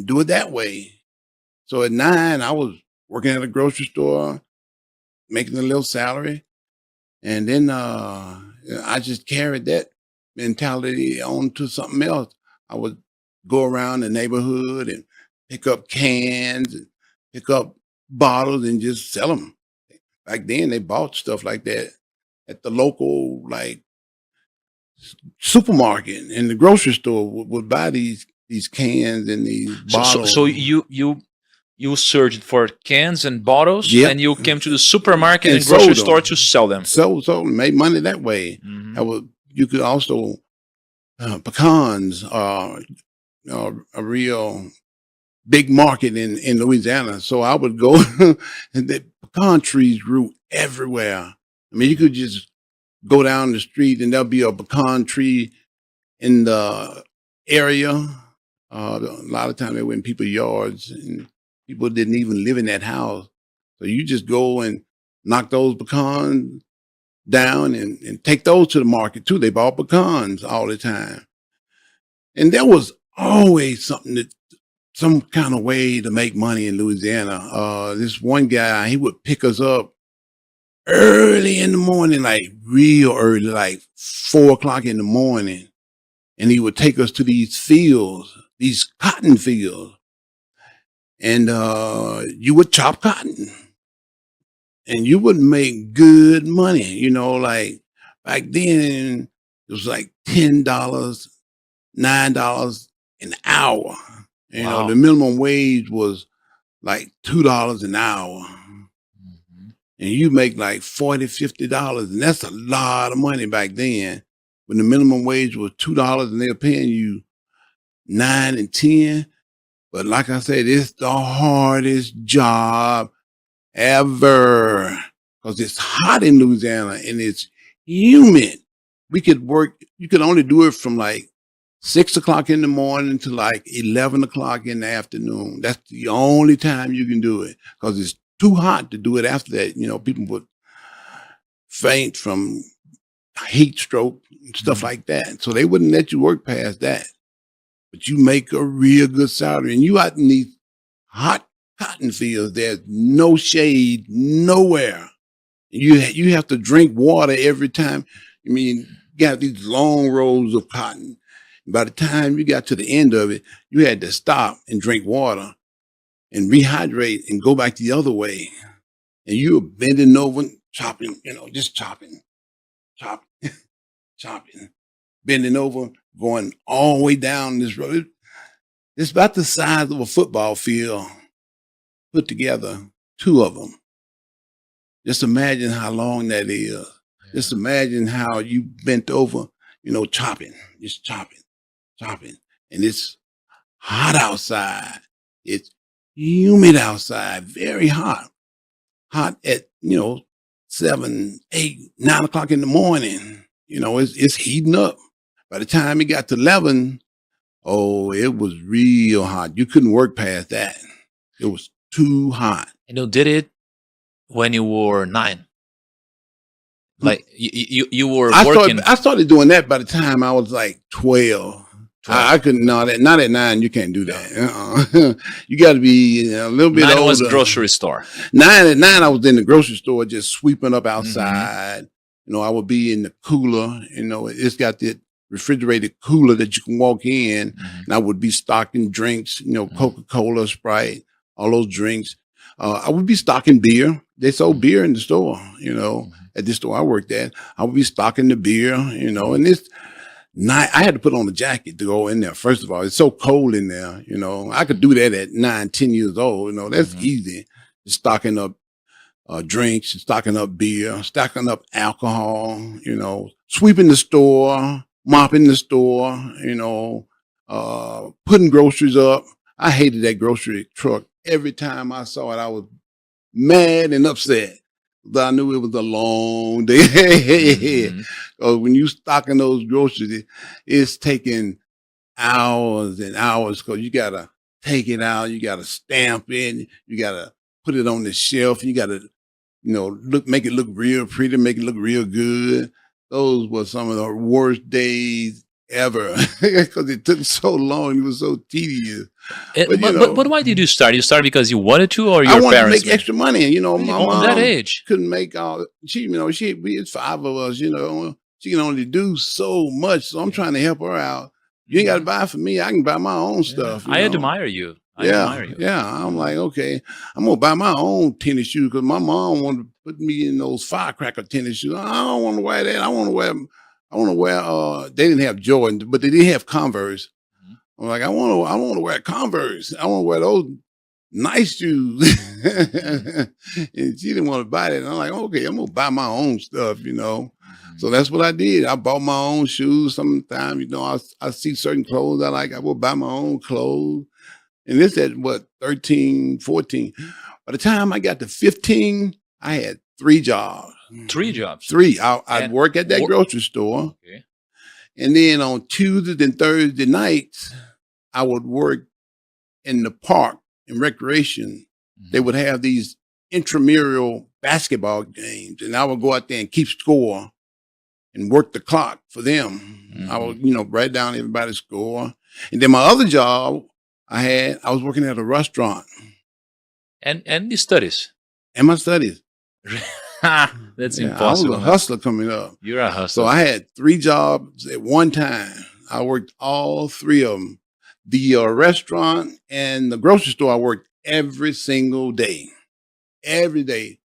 do it that way. So at 9, I was working at a grocery store, making a little salary. And then I just carried that mentality on to something else. I would go around the neighborhood and pick up cans and pick up bottles and just sell them. Back then, they bought stuff like that at the local supermarket, and the grocery store would buy these cans and these bottles. So you searched for cans and bottles, Yep. and you came to the supermarket And and grocery sold them. store to sell them. so made money that way. Mhm. You could also pecans are a real big market in Louisiana. So I would go, and the pecan trees grew everywhere. I mean, you could just go down the street and there'll be a pecan tree in the area. A lot of times they were in people's yards, and people didn't even live in that house. So you just go and knock those pecans down and take those to the market too. They bought pecans all the time. And there was always some kind of way to make money in Louisiana. This one guy, he would pick us up early in the morning, like real early, like 4:00 in the morning. And he would take us to these fields, these cotton fields. And you would chop cotton. And you would make good money, like back then it was like $10, $9 an hour. Wow. The minimum wage was like $2 an hour. Mhm. And you make like $40, $50. And that's a lot of money back then. When the minimum wage was $2 and they were paying you $9 and $10. But like I said, it's the hardest job ever because it's hot in Louisiana and it's humid. You could only do it from like 6:00 in the morning to like 11:00 in the afternoon. That's the only time you can do it because it's too hot to do it after that. People would faint from heat stroke and stuff like that. So they wouldn't let you work past that. But you make a real good salary, and you out in these hot cotton fields. There's no shade nowhere. You have to drink water every time. I mean, you got these long rows of cotton. By the time you got to the end of it, you had to stop and drink water and rehydrate and go back the other way. And you were bending over, chopping, just chopping. chopping, chopping, bending over, going all the way down this road. It's about the size of a football field put together, two of them. Just imagine how long that is. Just imagine how you bent over, chopping, just chopping, chopping. And it's hot outside. It's humid outside, very hot. Hot at, 7, 8, 9 o'clock in the morning. It's heating up. By the time it got to 11, oh, it was real hot. You couldn't work past that. It was too hot. And you did it when you were 9. Like you were working. I started doing that by the time I was like 12. I couldn't. No, not at 9. You can't do that. You got to be a little bit 9 older. was grocery store. 9 at 9, I was in the grocery store just sweeping up outside. I would be in the cooler. It's got the refrigerated cooler that you can walk in, and I would be stocking drinks. Coca-Cola, Sprite, all those drinks. I would be stocking beer. They sold beer in the store. At this store I worked at, I would be stocking the beer. And this night I had to put on a jacket to go in there. First of all, it's so cold in there. I could do that at 9, 10 years old. That's easy. Stocking up drinks, stocking up beer, stocking up alcohol. Sweeping the store, mopping the store. Putting groceries up. I hated that grocery truck. Every time I saw it, I was mad and upset. But I knew it was a long day. When you stocking those groceries, it's taking hours and hours because you got to take it out. You got to stamp it. You got to put it on the shelf. You got to, make it look real pretty, make it look real good. Those were some of the worst days ever because it took so long. It was so tedious. But why did you start? You started because you wanted to, or your I wanted parents? to make extra money. My mom that age couldn't make all. It's 5 of us. She can only do so much. So I'm trying to help her out. You ain't got to buy for me. I can buy my own stuff. I admire you. I admire you. Yeah. I'm like, okay, I'm gonna buy my own tennis shoes because my mom wanted to put me in those firecracker tennis shoes. I don't want to wear that. I want to wear. They didn't have Jordan, but they did have Converse. I'm like, I want to wear Converse. I want to wear those nice shoes. And she didn't want to buy that. And I'm like, okay, I'm gonna buy my own stuff. So that's what I did. I bought my own shoes. Sometimes, I see certain clothes I like. I will buy my own clothes. And this at 13, 14. By the time I got to 15, I had 3 jobs. 3 jobs. 3. I'd work at that grocery store. Okay. And then on Tuesdays and Thursday nights, I would work in the park in recreation. They would have these intramural basketball games, and I would go out there and keep score and work the clock for them. I would, write down everybody's score. And then my other job I was working at a restaurant. And the studies. And my studies. That's impossible. I was a hustler coming up. You're a hustler. So I had 3 jobs at one time. I worked all 3 of them. The restaurant and the grocery store, I worked every single day. Every day.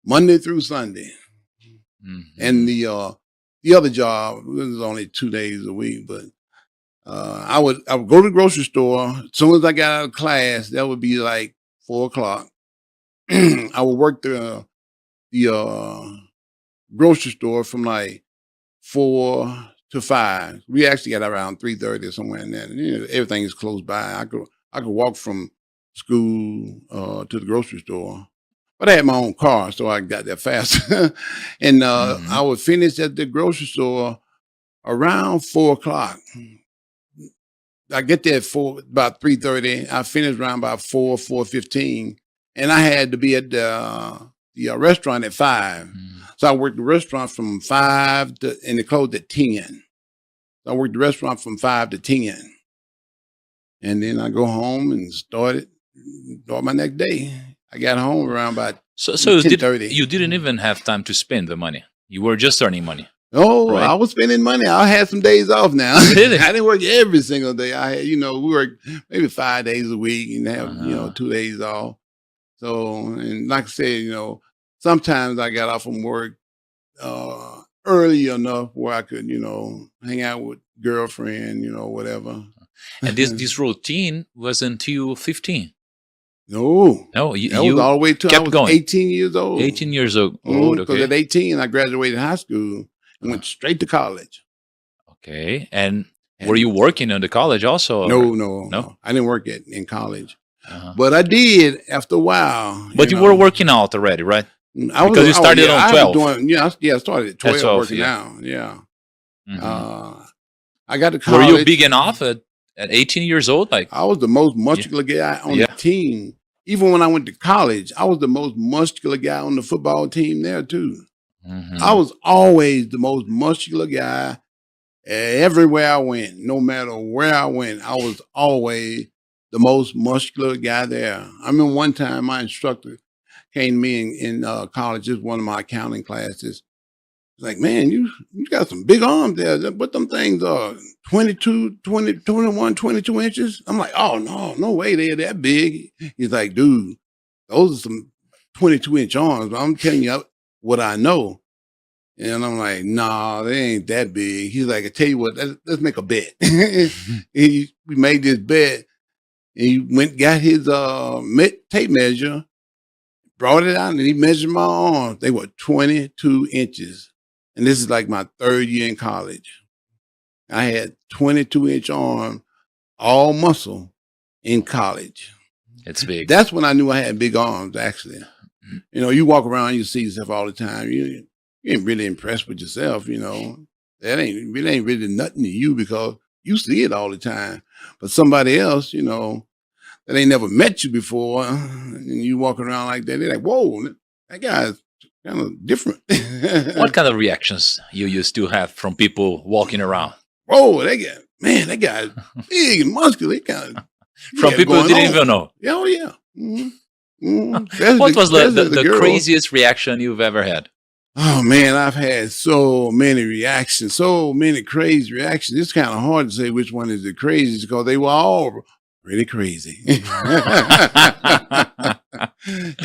Monday through Sunday. And the other job, it was only 2 days a week, but I would go to the grocery store. As soon as I got out of class, that would be like 4 o'clock. I would work the grocery store from like 4 to 5. We actually got around 3:30 or somewhere in there. And, everything is close by. I could walk from school to the grocery store. But I had my own car, so I got there faster. And I would finish at the grocery store around 4 o'clock. I get there at about 3:30. I finished around about 4:15. And I had to be at the restaurant at 5. So I worked the restaurant from 5 and it closed at 10. So I worked the restaurant from 5 to 10. And then I go home and start my next day. I got home around about So 10:30. you didn't even have time to spend the money. You were just earning money. Oh, right? I was spending money. I had some days off now. Really? I didn't work every single day. I had, we worked maybe 5 days a week and have, 2 days off. So, and like I said, sometimes I got off from work early enough where I could, hang out with girlfriend, whatever. And this routine was until 15. No, No, that you was all the way till I kept was going. 18 years old. 18 years old. Because Okay. at 18, I graduated high school and went straight to college. Okay. And were you working in the college also? or- No. I didn't work in college. Uh-huh. But I did after a while. But you were working out already, right? Because you started on 12. I started at 12, 12, working yeah. out. Yeah. Mhm. I got to Were college. you big enough at 18 years old? Like, I was the most muscular guy on Yeah. the team. Even when I went to college, I was the most muscular guy on the football team there too. mhm. I was always the most muscular guy everywhere I went. No matter where I went, I was always the most muscular guy there. I remember one time my instructor came to me in college, just one of my accounting classes. He's like, man, you got some big arms there. What them things are, 22, 20, 21, 22 inches? I'm like, oh, no way they're that big. He's like, dude, those are some 22-inch arms. But I'm telling you what I know. And I'm like, nah, they ain't that big. He's like, I tell you what, let's make a bet. We made this bet. And he got his tape measure, brought it out, and he measured my arms. They were 22 inches. And this is like my third year in college. I had 22-inch arm, all muscle in college. It's big. That's when I knew I had big arms, actually. You walk around, you see yourself all the time. You ain't really impressed with yourself, That ain't really nothing to you because you see it all the time. But somebody else, that ain't never met you before, and you walk around like that, they're like, whoa, that guy's kind of different. What kind of reactions you used to have from people walking around? Whoa, that guy's big and muscular. He kind of From people you didn't even know. Oh, yeah. Mm-hmm. What was the girl. craziest reaction you've ever had? Oh, man, I've had so many reactions, so many crazy reactions. It's kind of hard to say which one is the craziest because they were all really crazy.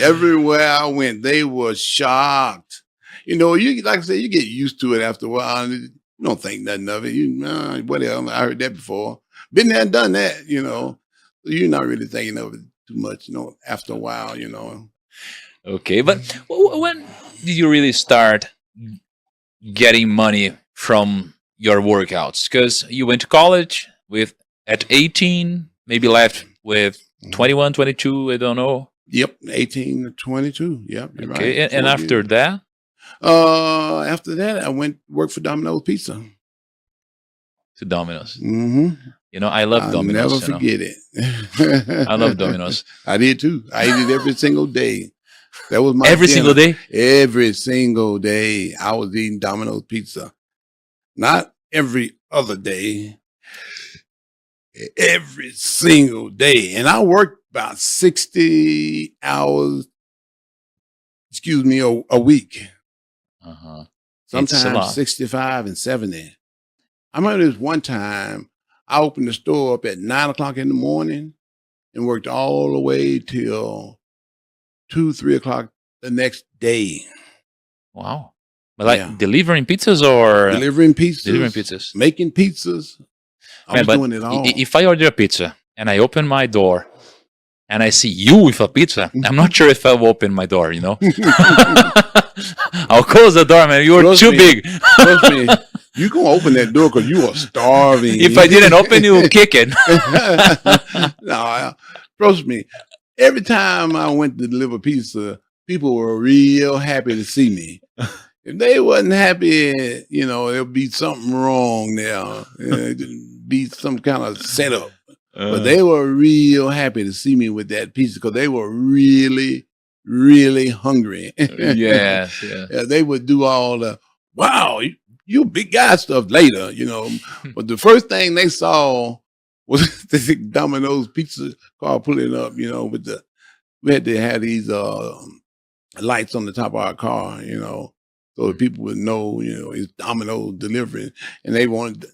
Everywhere I went, they were shocked. Like I said, you get used to it after a while. And you don't think nothing of it. Whatever. I heard that before. Been there and done that, So you're not really thinking of it too much, after a while, Okay, but when did you really start getting money from your workouts? Because you went to college at 18, maybe left with 21, 22, I don't know. Yep, 18 to 22. Yep, you're Okay, right. and 4 after years. that? After that, I went work for Domino's Pizza. To Domino's. Mm-hmm. I love I'll Domino's. never forget it. I love Domino's. I did too. I ate it every single day. That was my Every single dinner. day? Every single day, I was eating Domino's Pizza. Not every other day. Every single day. And I worked about 60 hours, a week. Uh-huh. It's a Sometimes lot. 65 and 70. I remember this one time I opened the store up at 9 o'clock in the morning and worked all the way till 2, 3 o'clock the next day. Wow. But Yeah. delivering pizzas or Delivering pizzas. delivering pizzas? Making pizzas. I Man, was but doing it all. if I order a pizza and I open my door and I see you with a pizza, I'm not sure if I'll open my door, I'll close the door, man. You're Trust too me. big. Trust me, you can open that door because you are starving. If I didn't open, you'll kick it. No, trust me. Every time I went to deliver pizza, people were real happy to see me. If they wasn't happy, there'll be something wrong there. It'd be some kind of setup. But they were real happy to see me with that pizza because they were really, really hungry. Yes. Yeah, they would do all the, wow, you big guy stuff later, But the first thing they saw was the Domino's pizza car pulling up, we had to have these lights on the top of our car, so that people would know, it's Domino's delivering. And they wanted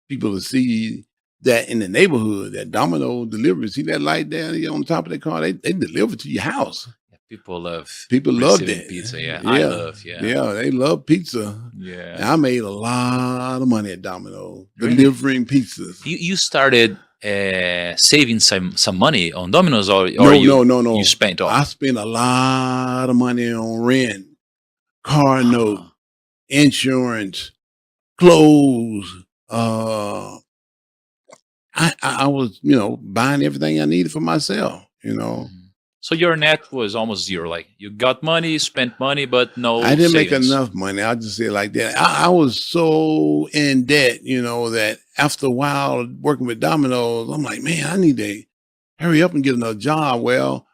people to see that in the neighborhood, that Domino's delivery. See that light there on top of the car? They deliver to your house. People love People loved receiving it. pizza. Yeah, I Yeah. love. Yeah, Yeah, they love pizza. yeah. And I made a lot of money at Domino's Really? delivering pizzas. You started saving some money on Domino's, or No. you spent all. I spent a lot of money on rent, car Uh-huh. note, insurance, clothes. I was, buying everything I needed for myself. Mhm. So your net was almost zero. Like you got money, spent money, but no. I didn't make savings. enough money. I'll just say it like that. I was so in debt, that after a while working with Domino's, I'm like, man, I need to hurry up and get another job. Well,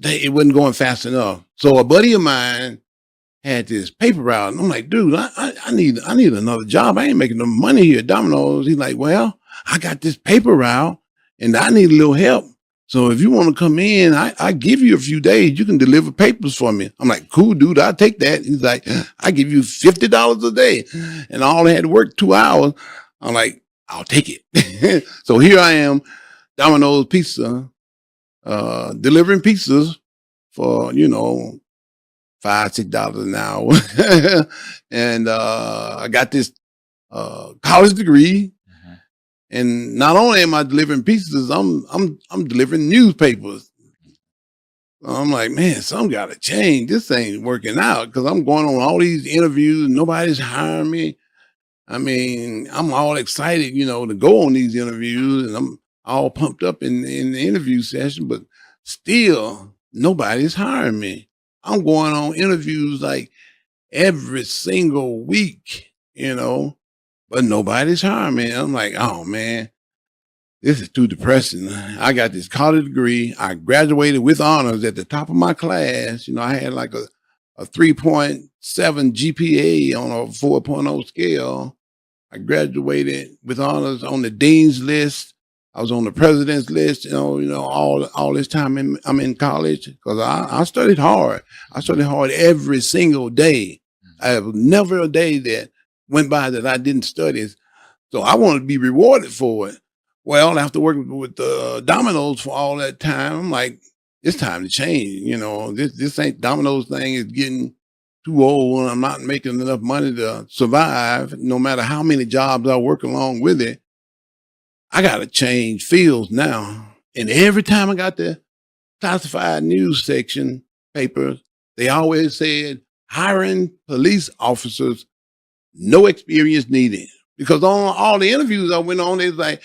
it wasn't going fast enough. So a buddy of mine had this paper route, and I'm like, dude, I need another job. I ain't making no money here at Domino's. He's like, well, I got this paper route, and I need a little help. So if you want to come in, I give you a few days. You can deliver papers for me. I'm like, cool, dude. I'll take that. He's like, I give you $50 a day, and I only had to work 2 hours. I'm like, I'll take it. So here I am, Domino's Pizza, delivering pizzas for $5, $6 an hour, and I got this college degree. Mhm. And not only am I delivering pizzas, I'm delivering newspapers. I'm like, man, something got to change. This ain't working out because I'm going on all these interviews. Nobody's hiring me. I mean, I'm all excited, to go on these interviews, and I'm all pumped up in the interview session, but still nobody's hiring me. I'm going on interviews like every single week, but nobody's hiring me. I'm like, oh man, this is too depressing. I got this college degree. I graduated with honors at the top of my class. I had like a 3.7 GPA on a 4.0 scale. I graduated with honors on the dean's list. I was on the president's list, all this time I'm in college because I studied hard. I studied hard every single day. I have never a day that went by that I didn't study. So I wanted to be rewarded for it. Well, after working with Domino's for all that time, I'm like, it's time to change. This ain't Domino's thing is getting too old, and I'm not making enough money to survive, no matter how many jobs I work along with it. I got to change fields now. And every time I got the classified news section papers, they always said, hiring police officers, no experience needed. Because on all the interviews I went on, they was like,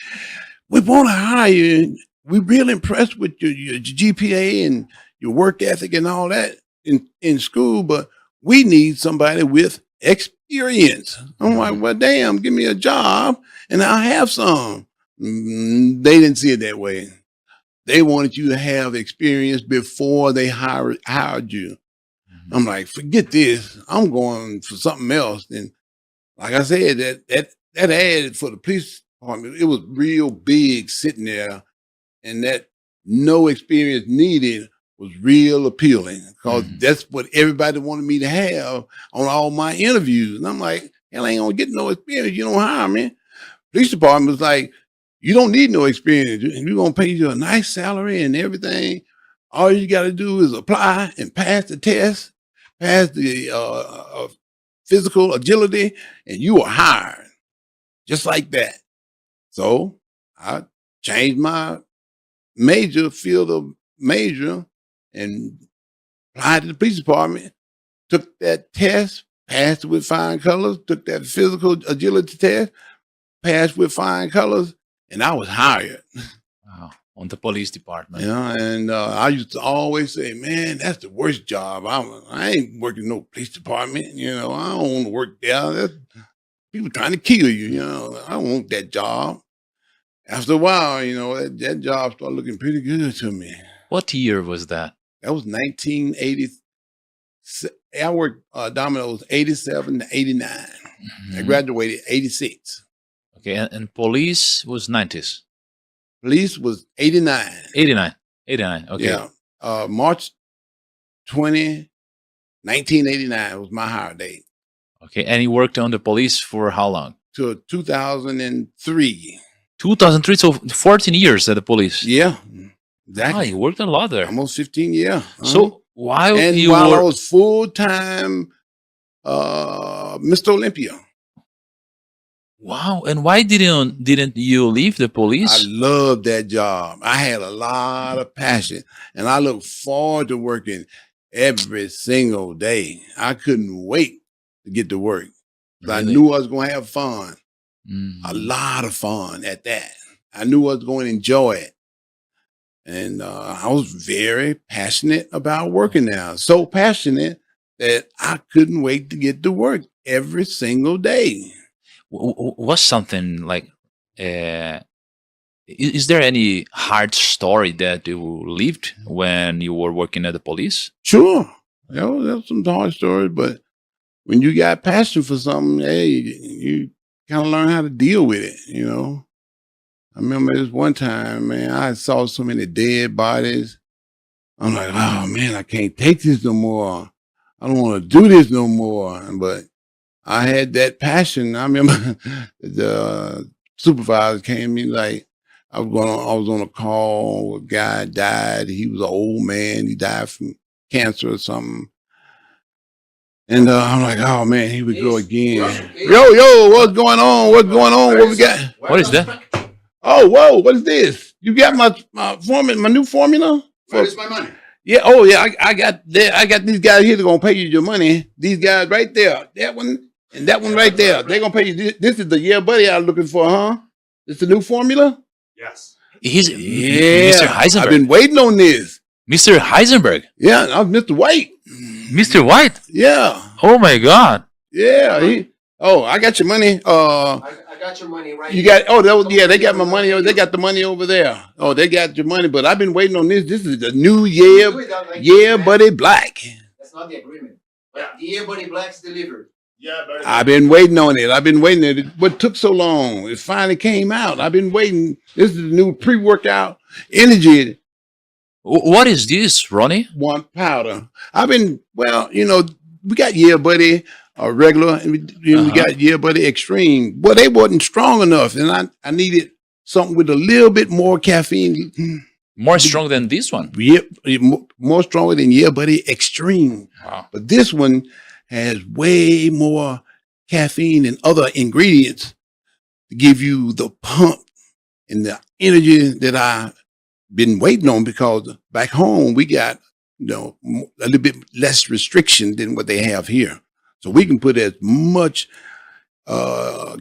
we want to hire you. We're real impressed with your GPA and your work ethic and all that in school, but we need somebody with experience. I'm like, well, damn, give me a job and I'll have some. They didn't see it that way. They wanted you to have experience before they hired you. I'm like, forget this. I'm going for something else. And like I said, that ad for the police department, it was real big sitting there, and that no experience needed was real appealing because that's what everybody wanted me to have on all my interviews. And I'm like, hell, I ain't gonna get no experience. You don't hire me. Police department was like, you don't need no experience. We're gonna pay you a nice salary and everything. All you got to do is apply and pass the test, pass the physical agility, and you are hired. Just like that. So I changed my field of major, and applied to the police department, took that test, passed it with flying colors, took that physical agility test, passed with flying colors, and I was hired. Wow. On the police department. And I used to always say, man, that's the worst job. I ain't working no police department. I don't want to work there. That's people trying to kill you. I don't want that job. After a while, that job started looking pretty good to me. What year was that? That was 1980. I worked Domino's 87 to 89. I graduated 86. Okay, and police was 90s. Police was 89. 89. Okay. Yeah. March 20, 1989 was my hire date. Okay, and you worked on the police for how long? Till 2003. 2003, so 14 years at the police. Yeah. Exactly. you worked a lot there. Almost 15 years. So while and you while I were, was full-time Mr. Olympia. wow, and why didn't you leave the I police? loved that job. I had a lot of passion, and I look forward to working every single day. I couldn't wait to get to work. 'Cause I Really? knew I was going to have fun, Mhm. a lot of fun at that. I knew I was going to enjoy it. And I was very passionate about working there. So passionate that I couldn't wait to get to work every single day. Was something like is there any hard story that you lived when you were working at the police? Sure. That's some hard stories, but when you got passion for something, hey, you kind of learn how to deal with it, you know. I remember this one time, man, I saw so many dead bodies. I'm like, oh man, I can't take this no more. I don't want to do this no more. But I had that passion. I remember the supervisor came to me like, I was on a call, a guy died. He was an old man. He died from cancer or something. And I'm like, oh man, here we go again. Yo, what's going on? What's going on? What we got? What is that? Oh, whoa, what is this? You got my formula, my new formula? Where's my money? Yeah, oh yeah, I got these guys here that gonna pay you your money. These guys right there, that one and that one right there. They're gonna pay you. This is the Yeah Buddy I was looking for, huh? It's the new formula? Yes. He's Yeah. Mr. Heisenberg. I've been waiting on this. Mr. Heisenberg. Yeah, I'm Mr. White. Mr. White. Yeah. Oh my God. Yeah. I got your money. I got your money right You got they got my money. They got the money over there. Oh, they got your money, but I've been waiting on this. This is the new Yeah Buddy Black. That's not the agreement. But the Yeah Buddy Black's delivered. Yeah, but I've been waiting on it. What took so long? It finally came out. I've been waiting. This is the new pre-workout energy What is this, Ronnie? one powder. We got Yeah Buddy regular, and we got Yeah Buddy Extreme. Well, they wasn't strong enough, and I needed something with a little bit more caffeine. More strong than this one. Yep, more stronger than Yeah Buddy Extreme. Wow. But this one has way more caffeine and other ingredients to give you the pump and the energy that I've been waiting on, because back home we got a little bit less restriction than what they have here. So we can put as much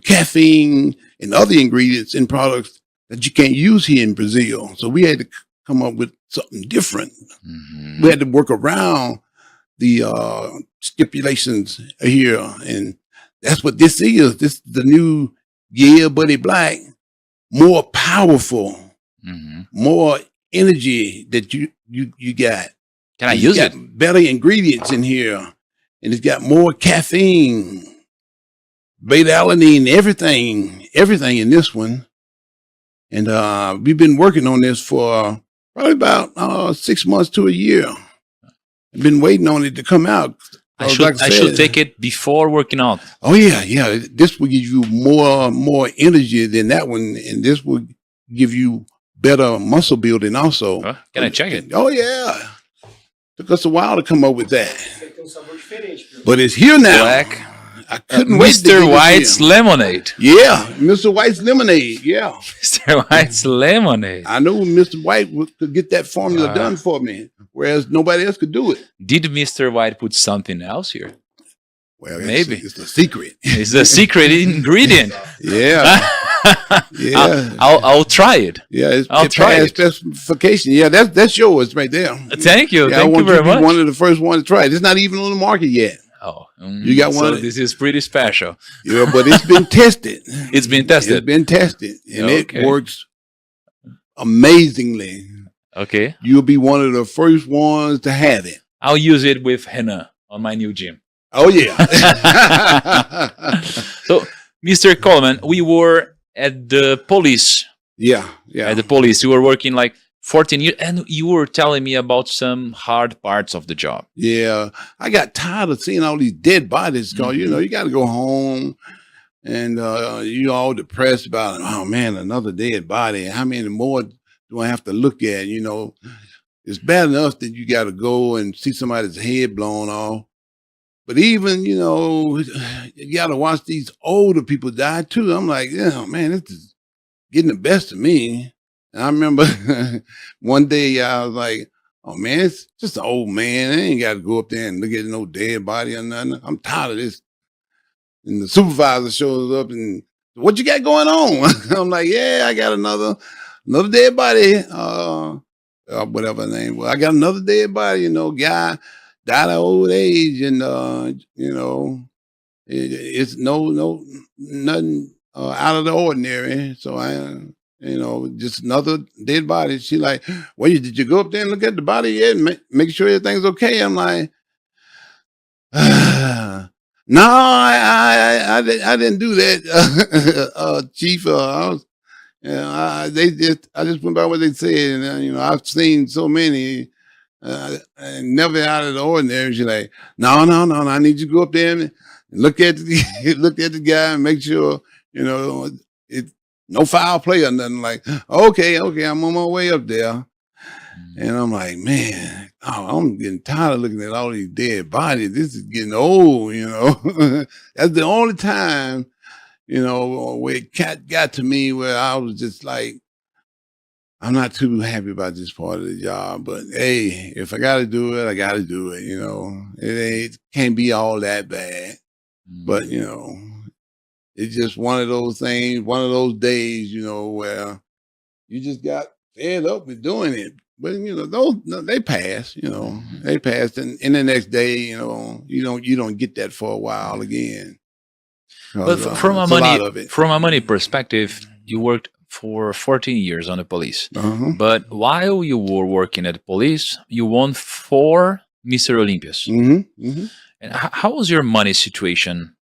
caffeine and other ingredients in products that you can't use here in Brazil. So we had to come up with something different. Mhm. We had to work around the stipulations here, and that's what this is. This is the new Yeah Buddy Black, more powerful, Mhm. more energy that you got. Can I It's use got it? better ingredients in here, and it's got more caffeine, beta alanine, everything in this one. And we've been working on this for probably about 6 months to a year. I've been waiting on it to come out. I Like should said, take it before working out. Oh yeah. This will give you more energy than that one, and this will give you better muscle building also. Huh? Can I check it? Oh yeah. Took us a while to come up with that, but it's here now. Black. I couldn't wait. to get Mr. it White's here. lemonade. Yeah, Mr. White's lemonade. Yeah, Mr. White's lemonade. I knew Mr. White could get that formula done for me, whereas nobody else could do it. Did Mr. White put something else here? Well, Maybe. it's the secret. It's the secret ingredient. Yeah, yeah. I'll try it. Yeah, I'll try passed specification. Yeah, that's yours right there. Thank you. Yeah, I Thank you want very to be much. one of the first ones to try it. It's not even on the market yet. Oh, You got one So of- this is pretty special. Yeah, but it's been tested. It's been tested. It's been tested, and Okay. it works amazingly. Okay. You'll be one of the first ones to have it. I'll use it with henna on my new gym. Oh yeah. So, Mr. Coleman, we were at the police. yeah. At the police, you were working like 14 years, and you were telling me about some hard parts of the job. Yeah, I got tired of seeing all these dead bodies. Cause you got to go home, and you're all depressed about, oh man, another dead body. How many more do do I have to look at? You know, it's bad enough that you got to go and see somebody's head blown off. But even, you know, you got to watch these older people die too. I'm like, yeah, man, this is getting the best of me. And I remember one day I was like, oh man, it's just an old man. I ain't got to go up there and look at no dead body or nothing. I'm tired of this. And the supervisor shows up and, what you got going on? I'm like, yeah, I got another dead body. Whatever her name was. I got another dead body, you know, guy died of old age, and you know, it's nothing out of the ordinary. So you know, just another dead body. She like, well, did you go up there and look at the body yet? Make sure everything's okay. I'm like, no, I didn't do that, Chief. I was, I just went by what they said, and you know, I've seen so many, and never out of the ordinary. She's like, no, I need you to go up there and look at look at the guy and make sure, you know, it no foul play or nothing. Like, okay, I'm on my way up there. And I'm like, man, I'm getting tired of looking at all these dead bodies. This is getting old, you know. That's the only time, you know, where it got to me where I was just like, I'm not too happy about this part of the job, but hey, if I got to do it, I got to do it. You know, it can't be all that bad, but you know, it's just one of those things, one of those days, you know, where you just got fed up with doing it. But you know, they pass. You know, they passed, and the next day, you know, you don't get that for a while again. But from a money perspective, you worked for 14 years on the police. But while you were working at the police, you won 4 Mr. Olympias. And how was your money situation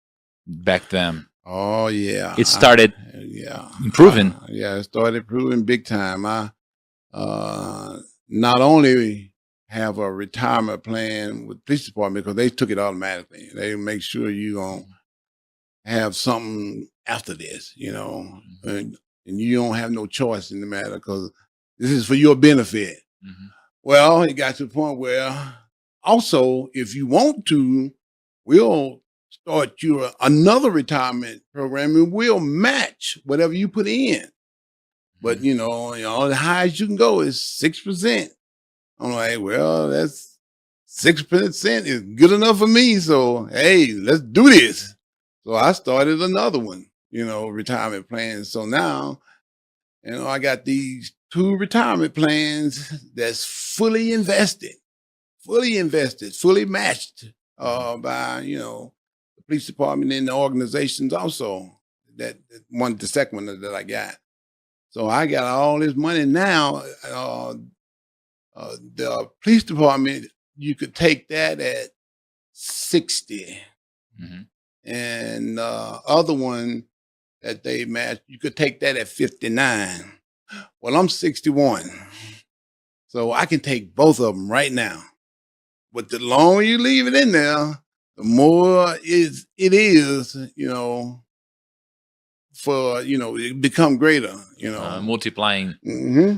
back then? Oh yeah, it started improving. It started improving big time. I not only have a retirement plan with the police department because they took it automatically. They make sure you gonna have something after this, you know, and you don't have no choice in the matter because this is for your benefit. Well, it got to the point where also, if you want to, we'll start you another retirement program and we'll match whatever you put in. But you know, the highest you can go is 6%. I'm like, well, that's 6% is good enough for me. So hey, let's do this. So I started another one, you know, retirement plan. So now, you know, I got these 2 retirement plans that's fully invested, fully matched by, you know, the police department and the organizations also that one, the second one that I got. So I got all this money now. The police department, you could take that at 60. And other one that they matched, you could take that at 59. Well, I'm 61. So I can take both of them right now. But the longer you leave it in there, the more it is, you know, for, you know, it become greater, you know. Multiplying. Yeah.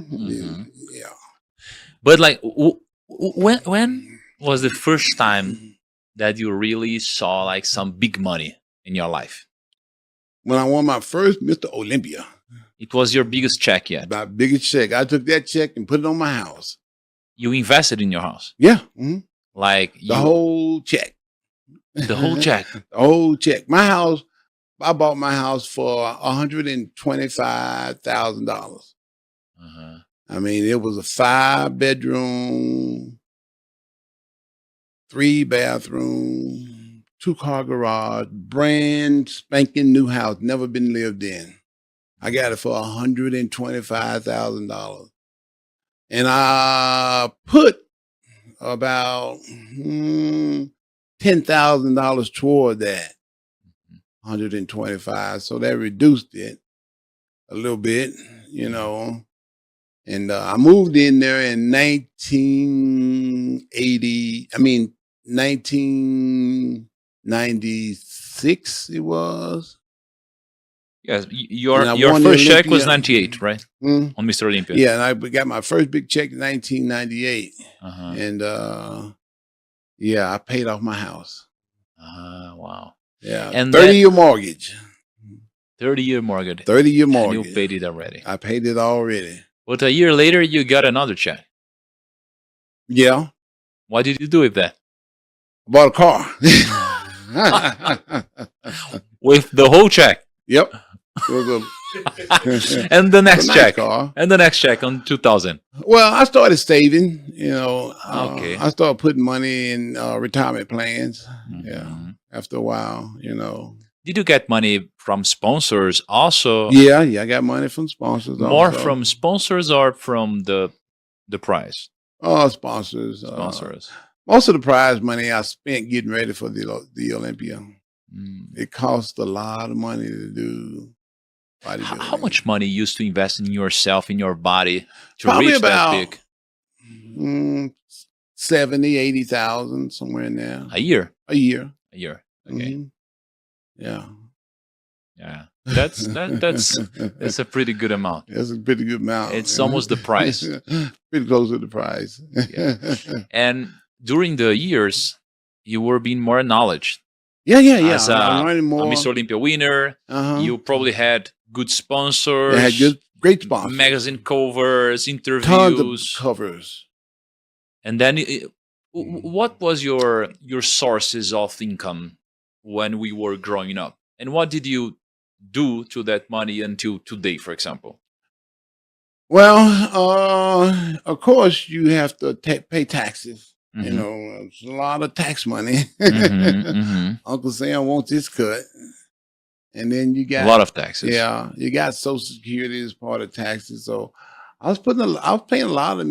But like, when was the first time that you really saw like some big money in your life? When I won my first Mr. Olympia. It was your biggest check yet? My biggest check. I took that check and put it on my house. You invested in your house? Yeah. Like the whole check. The whole check? The whole check. My house, I bought my house for $125,000. I mean, it was a 5-bedroom, 3-bathroom, 2-car garage, brand spanking new house, never been lived in. I got it for $125,000. And I put about $10,000 toward that 125. So that reduced it a little bit, you know. And I moved in there in 1996 it was. Yes, And I your won the first check was Olympia. 98, right? Hmm? On Mr. Olympia. Yeah, and I got my first big check in 1998. Uh-huh. And yeah, I paid off my house. Wow. Yeah, And 30-year mortgage. 30-year mortgage. 30-year And mortgage. you paid it already. I paid it already. But a year later, you got another check. Yeah, What did you do with that? bought a car. With the whole check. Yep. It was a And the next nice check. car. And the next check on 2000. Well, I started saving. You know, Okay. I started putting money in retirement plans. Yeah. Mhm. After a while, you know. Did you get money from sponsors also? Yeah, I got money from sponsors. More also. from sponsors or from the prize? Sponsors. Sponsors. Most of the prize money I spent getting ready for the Olympia. Mm. It cost a lot of money to do bodybuilding. How much money you used to invest in yourself, in your body to Probably reach about that peak? 70, 80,000, somewhere in there. A year. A year. A year. Okay. Mhm. Yeah. Yeah. That's a pretty good amount. That's a pretty good amount. It's almost the price. Pretty close to the price. And during the years, you were being more acknowledged yeah. as a, I'm learning a more. Mr. Olympia winner. Uh-huh. You probably had good sponsors. They had great sponsors. Magazine covers, Tons interviews. of covers. And then what was your sources of income when we were growing up? And what did you do to that money until today, for example? Well, of course, you have to pay taxes. You Mhm. know, it's a lot of tax money. Mhm, mhm. Uncle Sam wants his cut. And then you got A lot of taxes. Yeah, you got Social Security as part of taxes. So I was paying a lot of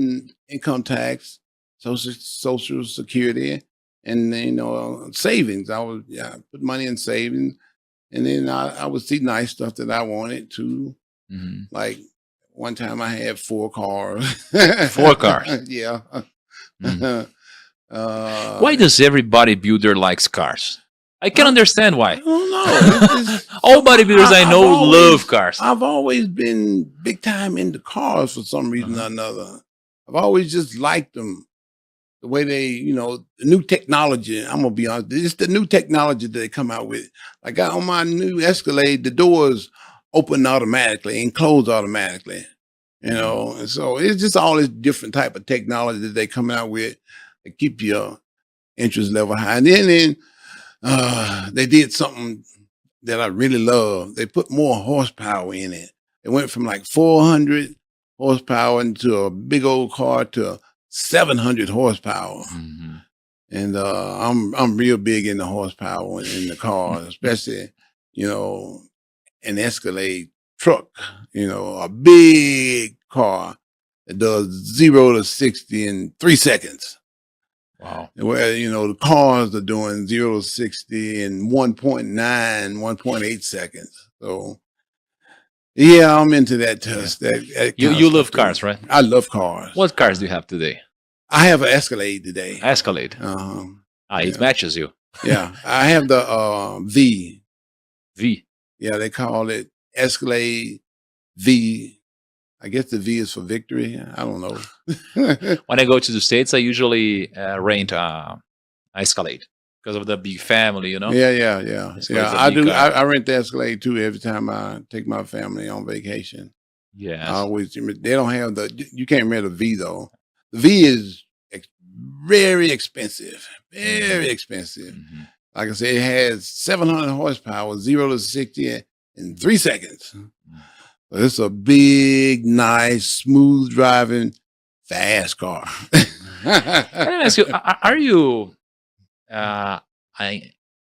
income tax, Social Security, and then, savings. I put money in savings, and then I would see nice stuff that I wanted too. Mhm. Like one time I had 4 cars. 4 cars. Yeah. Mhm. Why does every bodybuilder likes cars? I can understand I why. don't know. It's just- All bodybuilders I I've know always- love cars. I've always been big time into cars for some reason or another. I've always just liked them. The way they, the new technology, I'm going to be honest, it's the new technology that they come out with. Like on my new Escalade, the doors open automatically and close automatically, and so it's just all this different type of technology that they come out with to keep your interest level high. And then they did something that I really love. They put more horsepower in it. It went from like 400 horsepower into a big old car to 700 horsepower. Mhm. And I'm real big in the horsepower in the car, especially, an Escalade truck, a big car that does 0 to 60 in 3 seconds. Wow. Where, the cars are doing 0 to 60 in 1.9, 1.8 seconds. So, yeah, I'm into that test. That kind You of love stuff, too. cars, right? I love cars. What cars do you have today? I have an Escalade today. Escalade. It Yeah. matches you. Yeah, I have the V. V. Yeah, they call it Escalade V. I guess the V is for victory. I don't know. When I go to the States, I usually rent a Escalade because of the big family, Yeah. Escalade's a I big do. car. I rent the Escalade too every time I take my family on vacation. Yes. I always, they don't have you can't rent a V though. The V is very expensive, very expensive. Mhm. Like I said, it has 700 horsepower, 0 to 60 in 3 seconds. So it's a big, nice, smooth driving, fast car. Can I ask you, are you an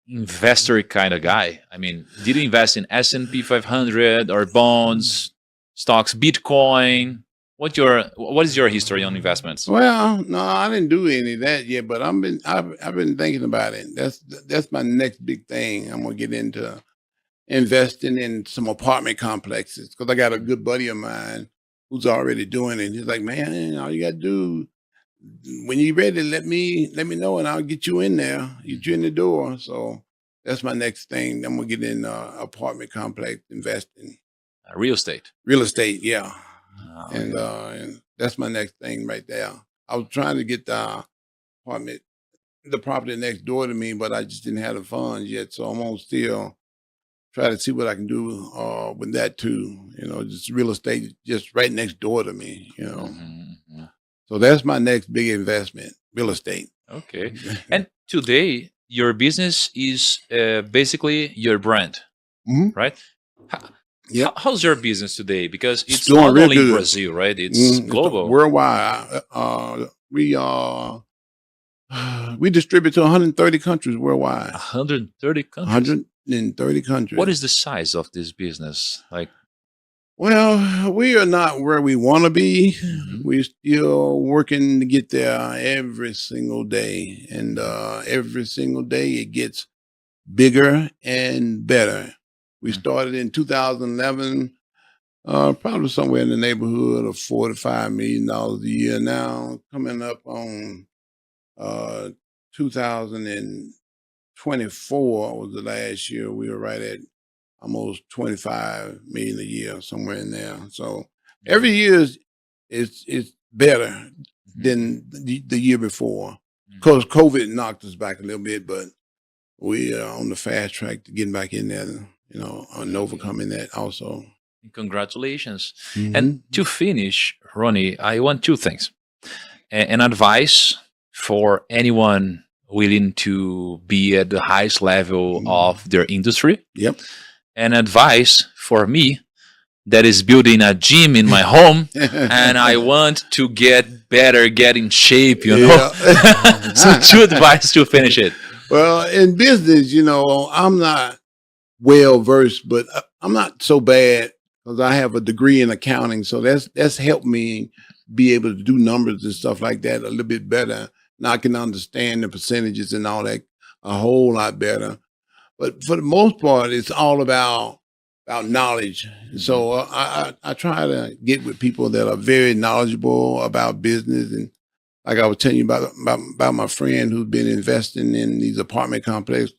investor kind of guy? I mean, did you invest in S&P 500 or bonds, stocks, Bitcoin? What is your history on investments? Well, no, I didn't do any of that yet, but I've been thinking about it. That's my next big thing. I'm gonna get into investing in some apartment complexes because I got a good buddy of mine who's already doing it. He's like, man, all you gotta do when you're ready, let me know and I'll get you in there, get you in the door. So That's my next thing. I'm gonna get in apartment complex, invest in Real estate. real estate. Yeah, Ah, and that's my next thing right there. I was trying to get apartment, the property next door to me, but I just didn't have the funds yet. So I'm gonna still try to see what I can do with that too. You know, just real estate just right next door to me. You know, mhm. so that's my next big investment, real estate. Okay. And today, your business is basically your brand, Mhm. right? Yep. How's your business today? Because it's doing not real only in good. Brazil, right? It's It's global. worldwide. We distribute to 130 countries worldwide. 130 countries. 130 countries. What is the size of this business? Like, Well, we are not where we want to be. Mhm. We're still working to get there every single day, and every single day it gets bigger and better. We Mm. started in 2011. Probably somewhere in the neighborhood of $4 to $5 million a year now. Coming up on 2024 was the last year. We were right at almost 25 million a year, somewhere in there. So every year is better than the year before. Because COVID knocked us back a little bit, but we are on the fast track to getting back in there, you know, and overcoming that also. Congratulations. Mhm. And to finish, Ronnie, I want two things. An advice for anyone willing to be at the highest level of their industry. Yep. An advice for me that is building a gym in my home and I want to get better, get in shape, you know. So two advice to finish it. Well, in business, you know, I'm not well versed, but I'm not so bad because I have a degree in accounting. So that's helped me be able to do numbers and stuff like that a little bit better. Now I can understand the percentages and all that a whole lot better. But for the most part, it's all about knowledge. So I try to get with people that are very knowledgeable about business. And like I was telling you about my friend who's been investing in these apartment complexes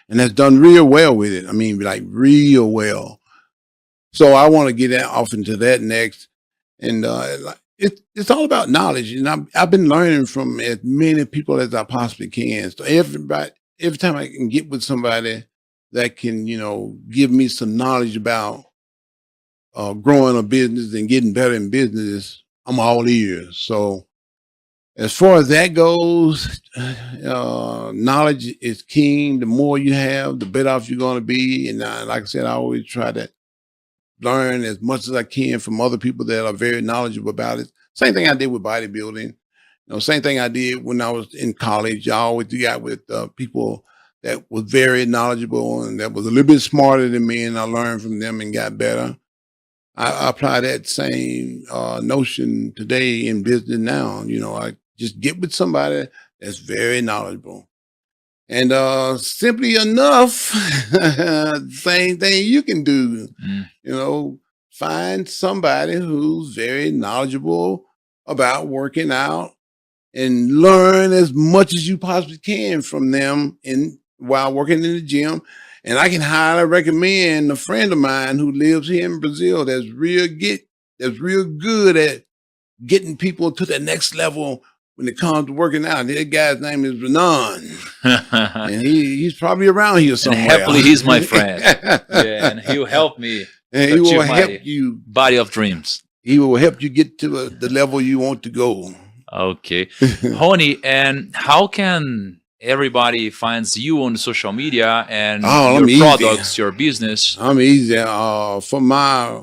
and has done real well with it. I mean, like real well. So I want to get off into that next. And it's all about knowledge. And I've been learning from as many people as I possibly can. So every time I can get with somebody that can, you know, give me some knowledge about growing a business and getting better in business, I'm all ears. So as far as that goes, knowledge is king. The more you have, the better off you're going to be. And like I said, I always try to learn as much as I can from other people that are very knowledgeable about it. Same thing I did with bodybuilding. You know, same thing I did when I was in college. I always got with people that was very knowledgeable and that was a little bit smarter than me, and I learned from them and got better. I apply that same notion today in business now. You know, I just get with somebody that's very knowledgeable. And simply enough, same thing you can do. You know, find somebody who's very knowledgeable about working out and learn as much as you possibly can from them while working in the gym. And I can highly recommend a friend of mine who lives here in Brazil that's real good at getting people to the next level when it comes to working out. That guy's name is Renan. And he's probably around here somewhere. And happily he's my friend. Yeah, and he'll help me And he will achieve my help you. body of dreams. He will help you get to the level you want to go. Okay. Rony, and how can everybody finds you on social media and Oh, I'm your easy. products, your business? I'm easy. For my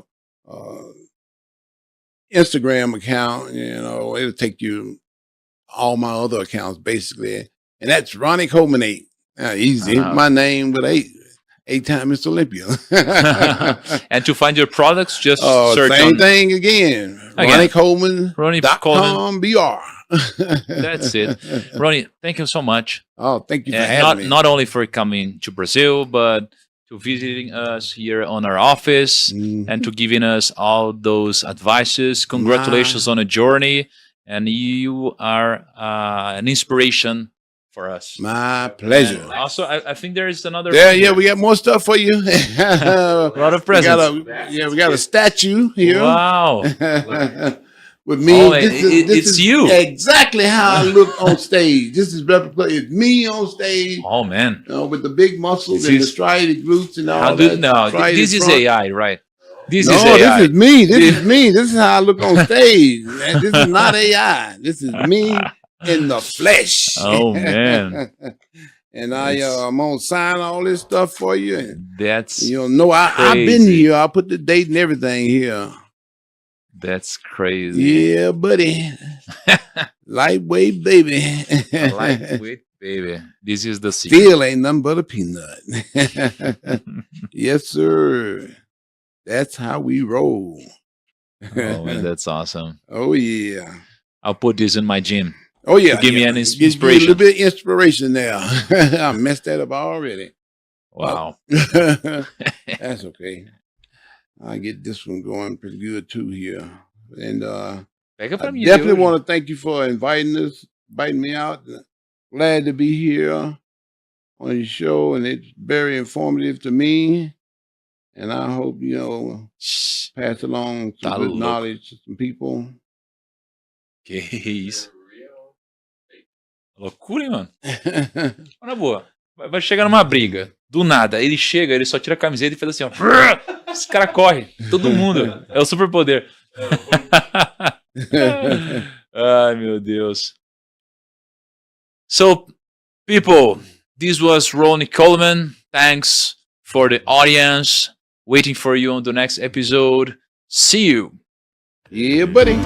Instagram account, you know, it'll take you all my other accounts basically, and that's Ronnie Coleman 8. Easy. Ah. My name with 8-time Mr. Olympia. And to find your products, just search same on. thing again. Again, RonnieColeman.com Ronnie Coleman. BR. That's it. Ronnie, thank you so much. Oh, thank you for And having me. not only for coming to Brazil, but to visiting us here on our office Mhm. and to giving us all those advices. Congratulations on a journey, and you are an inspiration for us. My pleasure. And also, I think there is another. Yeah, we got more stuff for you. A lot of we presents. we got a statue here. Wow. With me. Oh, This it's is you. exactly how I look on stage. This is replica. It's me on stage. Oh man. With the big muscles This and the is- striated glutes and all How do that. no? striated This is front. AI, right? This No, is AI. this is me. This is me. This is how I look on stage. Man. This is not AI. This is me in the flesh. Oh man, And I'm gonna sign all this stuff for you. And that's you know, I've been crazy. here. I put the date and everything here. that's crazy. Yeah, buddy. Lightweight, baby. Lightweight, baby. This is the secret. Still ain't nothing but a peanut. Yes, sir. That's how we roll. Oh man, that's awesome. Oh yeah. I'll put this in my gym. Oh yeah. give me an Give you a inspiration. little bit of inspiration there. I messed that up already. Wow. That's okay. I get this one going pretty good too here. And Pega I pra mim. definitely viu? want to thank you for inviting me out. Glad to be here on your show, and it's very informative to me. And I hope, Shhh, pass along some Tá good louco. knowledge to some people. Que isso? Loucura, hein, mano? Mas na boa. Vai chegar numa briga. Do nada. Ele chega, ele só tira a camiseta e faz assim, ó. Esse cara corre. Todo mundo. É o superpoder. Ai, meu Deus. So, people, this was Ronnie Coleman. Thanks for the audience. Waiting for you on the next episode. See you. Yeah, buddy.